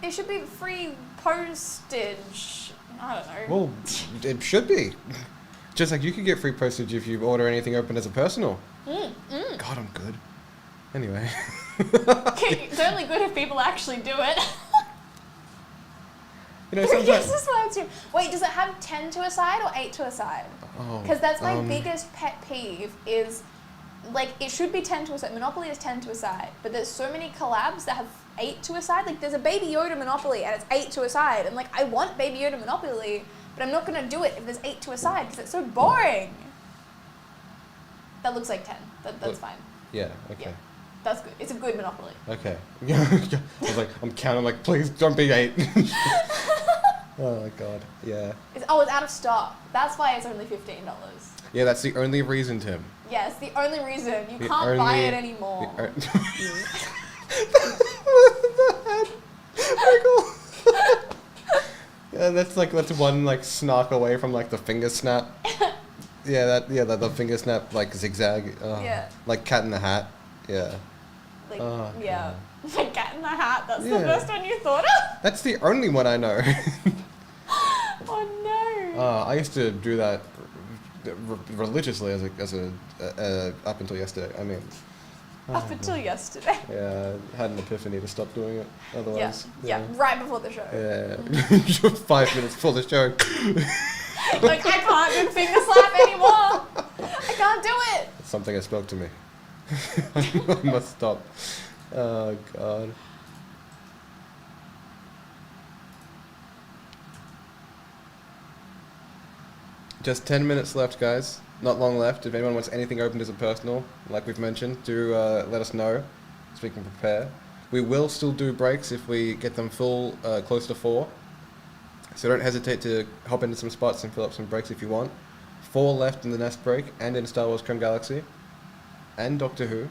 It should be free postage. I don't know. Well, it should be. Just like you could get free postage if you order anything open as a personal. God, I'm good. Anyway. It's only good if people actually do it. You know, sometimes. Wait, does it have 10 to a side or 8 to a side? Oh. Because that's my biggest pet peeve is, like, it should be 10 to a side. Monopoly is 10 to a side. But there's so many collabs that have 8 to a side. Like, there's a Baby Yoda Monopoly and it's 8 to a side. And, like, I want Baby Yoda Monopoly, but I'm not going to do it if there's 8 to a side because it's so boring. That looks like 10. That's fine. Yeah, okay. Yeah, that's good. It's a good Monopoly. Okay. I was like, I'm counting, like, please don't be 8. Oh my god, yeah. It's out of stock. That's why it's only $15. Yeah, that's the only reason, Tim. Yeah, it's the only reason. You can't buy it anymore. Yeah, that's one like snark away from like the finger snap. The finger snap like zigzag. Yeah. Like Cat in the Hat. Yeah. Like, Oh, yeah. Like Cat in the Hat. That's the Yeah. first one you thought of? That's the only one I know. Oh no. I used to do that religiously as a up until yesterday. I mean. Up until yesterday. Yeah, I had an epiphany to stop doing it. Otherwise. Yeah, right before the show. Yeah. 5 minutes before the show. Like, I can't do finger slap anymore. I can't do it. Something has spoke to me. I must stop. Oh, God. Just 10 minutes left, guys. Not long left. If anyone wants anything opened as a personal, like we've mentioned, do let us know so we can prepare. We will still do breaks if we get them full, close to 4. So don't hesitate to hop into some spots and fill up some breaks if you want. 4 left in the Nest break and in Star Wars Creme Galaxy and Doctor Who.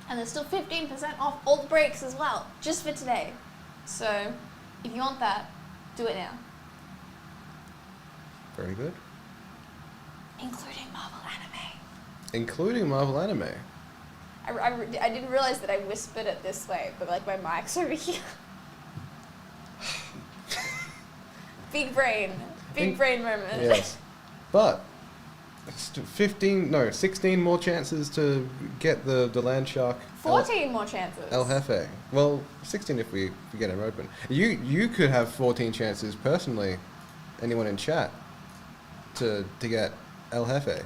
And there's still 15% off all the breaks as well, just for today. So, if you want that, do it now. Very good. Including Marvel anime. Including Marvel anime. I didn't realize that I whispered it this way, but like my mic's over here. Big brain moment. Yes. But 16 more chances to get the land shark. 14 more chances. El Jefe. Well, 16 if we get him open. You could have 14 chances personally, anyone in chat, to get El Jefe.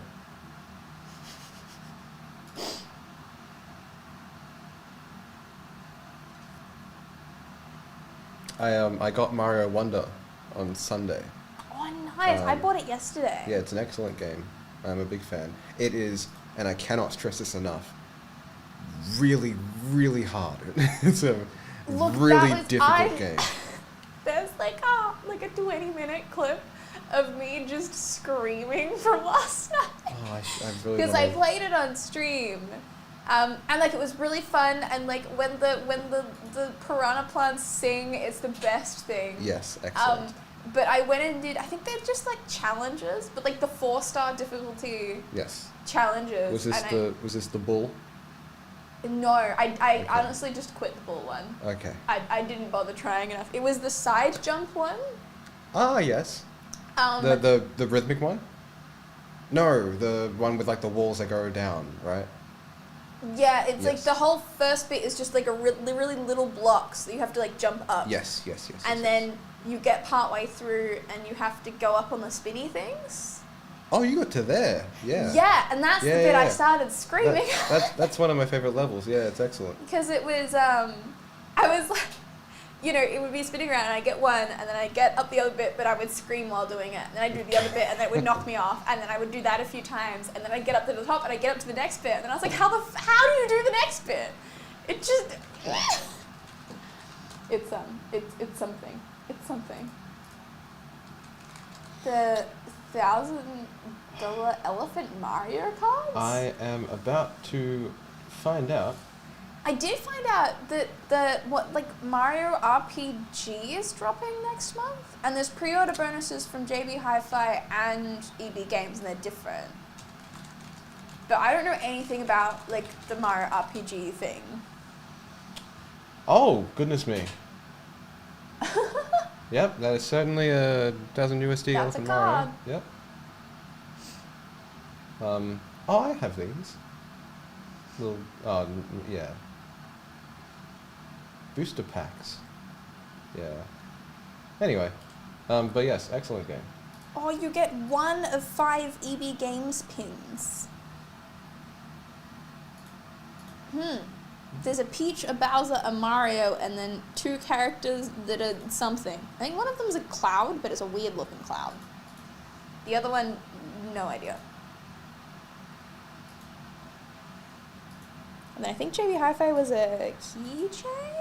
I got Mario Wonder on Sunday. Oh, nice. I bought it yesterday. Yeah, it's an excellent game. I'm a big fan. It is, and I cannot stress this enough, really, really hard. It's a really difficult game. There's like a 20-minute clip of me just screaming from last night. Oh, I really Because I played it on stream. And like it was really fun, and like when the piranha plants sing, it's the best thing. Yes, excellent. But I went and did, I think they're just like challenges, but like the 4-star difficulty Yes. challenges. Was this the bull? No, I Okay. honestly just quit the bull one. Okay. I didn't bother trying enough. It was the side jump one. Ah, yes. The rhythmic one? No, the one with like the walls that go down, right? Yeah, it's like Yes. the whole first bit is just like a really little blocks that you have to like jump up. Yes. And then you get partway through and you have to go up on the spinny things. Oh, you got to there. Yeah. Yeah, and that's the bit I yeah. started screaming. That's one of my favorite levels. Yeah, it's excellent. Because it was, I was like, it would be spinning around and I'd get one and then I'd get up the other bit, but I would scream while doing it. And then I'd do the other bit and then it would knock me off. And then I would do that a few times and then I'd get up to the top and I'd get up to the next bit. And then I was like, how do you do the next bit? It just, it's something. It's something. The $1,000 elephant Mario cards? I am about to find out. I did find out that Mario RPG is dropping next month, and there's pre-order bonuses from JB Hi-Fi and EB Games, and they're different. But I don't know anything about like the Mario RPG thing. Oh, goodness me. Yep, that is certainly a $1,000 That's a Elephant card. Mario. Yep. Oh, I have these. Yeah. Booster packs. Yeah. Anyway, but yes, excellent game. Oh, you get 1 of 5 EB Games pins. There's a Peach, a Bowser, a Mario, and then 2 characters that are something. I think one of them's a cloud, but it's a weird looking cloud. The other one, no idea. And then I think JB Hi-Fi was a keychain?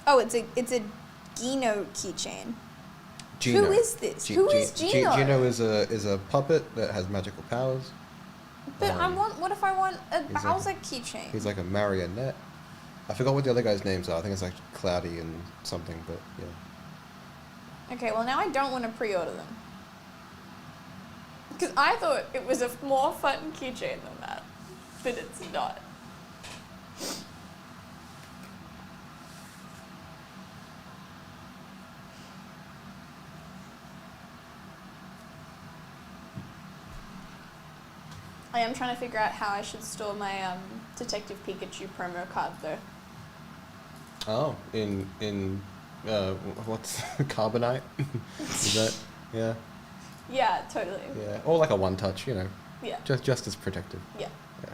Oh, it's a Gino keychain. Gino. Who is this? Who is Gino? Gino is a puppet that has magical powers. But what if I want a he's Bowser keychain? He's like a marionette. I forgot what the other guys' names are. I think it's like Cloudy and something, but yeah. Okay, well now I don't want to pre-order them. Because I thought it was a more fun keychain than that. But it's not. I am trying to figure out how I should store my Detective Pikachu promo card though. Oh, in what's Carbonite? Is that yeah? Yeah, totally. Yeah, or like a one touch, Yeah. just as protective. Yeah. Yeah.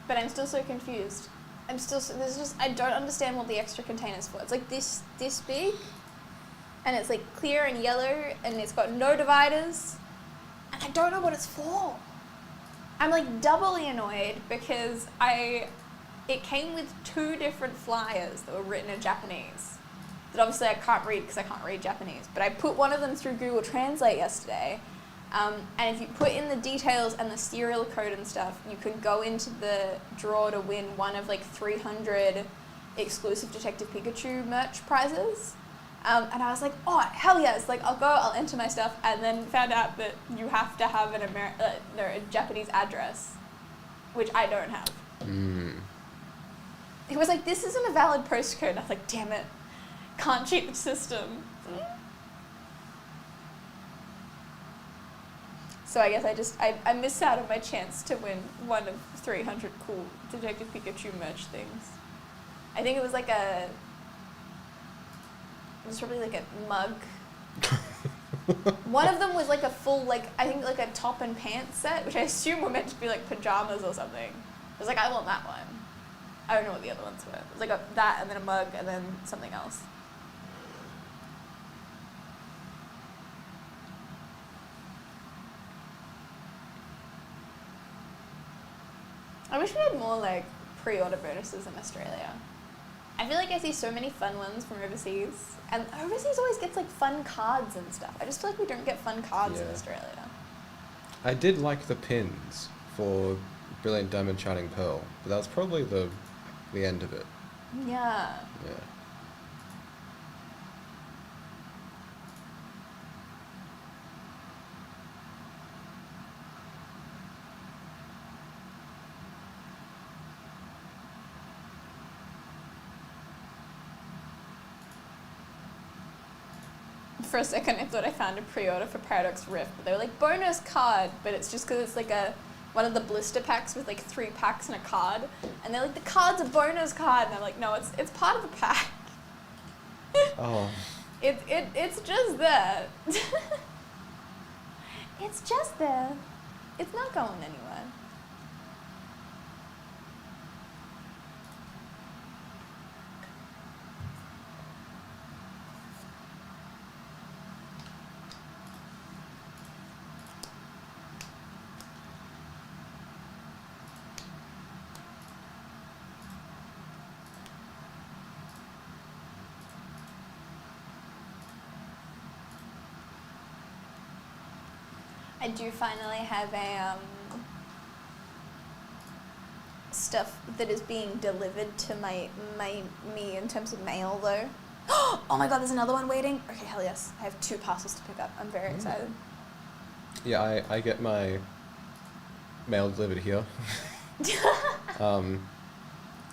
But I'm still so confused. I don't understand what the extra container's for. It's like this big, and it's like clear and yellow, and it's got no dividers, and I don't know what it's for. I'm like doubly annoyed because I it came with 2 different flyers that were written in Japanese. That obviously I can't read because I can't read Japanese. But I put one of them through Google Translate yesterday. And if you put in the details and the serial code and stuff, you can go into the draw to win one of like 300 exclusive Detective Pikachu merch prizes. And I was like, oh, hell yes, like I'll enter my stuff, and then found out that you have to have a Japanese address, which I don't have. It was like, this isn't a valid postcode, and I was like, damn it, can't cheat the system. So I guess I missed out on my chance to win one of 300 cool Detective Pikachu merch things. I think it was like it was probably like a mug. One of them was like a full, like, I think like a top and pants set, which I assume were meant to be like pajamas or something. I was like, I want that one. I don't know what the other ones were. It was like that and then a mug and then something else. I wish we had more like pre-order bonuses in Australia. I feel like I see so many fun ones from overseas, and overseas always gets like fun cards and stuff. I just feel like we don't get fun cards in Australia. I did like the pins for Brilliant Diamond Shining Pearl, but that was probably the end of it. Yeah. Yeah. For a second, I thought I found a pre-order for Paradox Rift, but they were like, bonus card, but it's just because it's like one of the blister packs with like 3 packs and a card, and they're like, the card's a bonus card, and I'm like, no, it's part of the pack. Oh. It's just there. It's just there. It's not going anywhere. I do finally have a stuff that is being delivered to me in terms of mail though. Oh my god, there's another one waiting. Okay, hell yes. I have 2 parcels to pick up. I'm very excited. Yeah, I get my mail delivered here.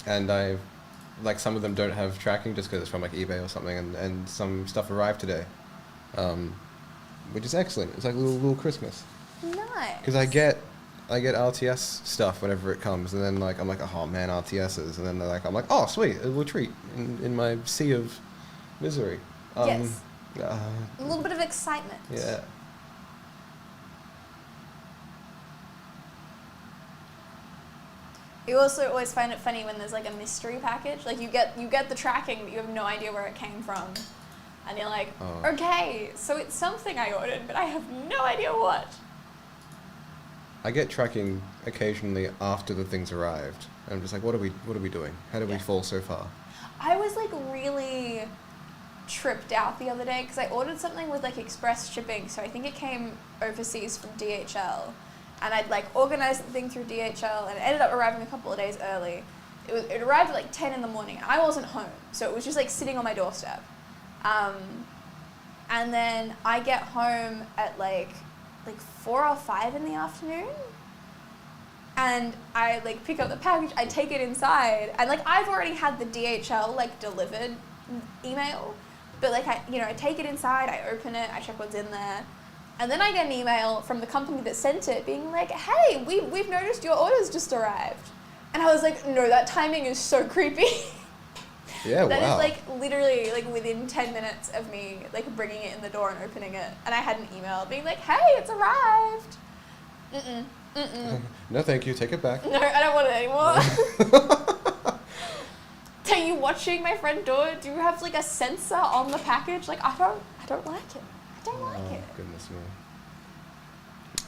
And like some of them don't have tracking just because it's from like eBay or something, and some stuff arrived today. Which is excellent. It's like a little Christmas. Nice. Because I get RTS stuff whenever it comes, and then like I'm like, oh man, RTSs, and then I'm like, oh sweet, a little treat in my sea of misery. Yes. A little bit of excitement. Yeah. You also always find it funny when there's like a mystery package. Like you get the tracking, but you have no idea where it came from. And you're like, okay, so it's something I ordered, but I have no idea what. I get tracking occasionally after the things arrived. And I'm just like, what are we doing? How did we fall so far? I was like really tripped out the other day because I ordered something with like express shipping, so I think it came overseas from DHL. And I'd like organized the thing through DHL, and it ended up arriving a couple of days early. It arrived at like 10 in the morning, and I wasn't home, so it was just like sitting on my doorstep. And then I get home at like 4 or 5 in the afternoon, and I like pick up the package, I take it inside, and like I've already had the DHL like delivered email, but like I take it inside, I open it, I check what's in there, and then I get an email from the company that sent it being like, hey, we've noticed your order's just arrived. And I was like, no, that timing is so creepy. Yeah, That wow. is like literally like within 10 minutes of me like bringing it in the door and opening it, and I had an email being like, hey, it's arrived. No, thank you. Take it back. No, I don't want it anymore. Are you watching my front door? Do you have like a sensor on the package? Like I don't like it. I don't like it. Goodness me.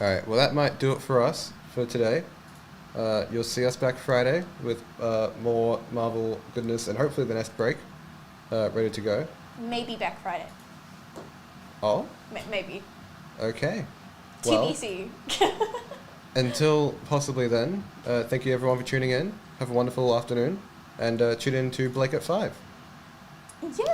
All right. Well, that might do it for us for today. You'll see us back Friday with more Marvel goodness and hopefully the next break ready to go. Maybe back Friday. Oh? Maybe. Okay. Well, TBC. until possibly then, thank you everyone for tuning in. Have a wonderful afternoon and tune in to Blake at 5. Yeah.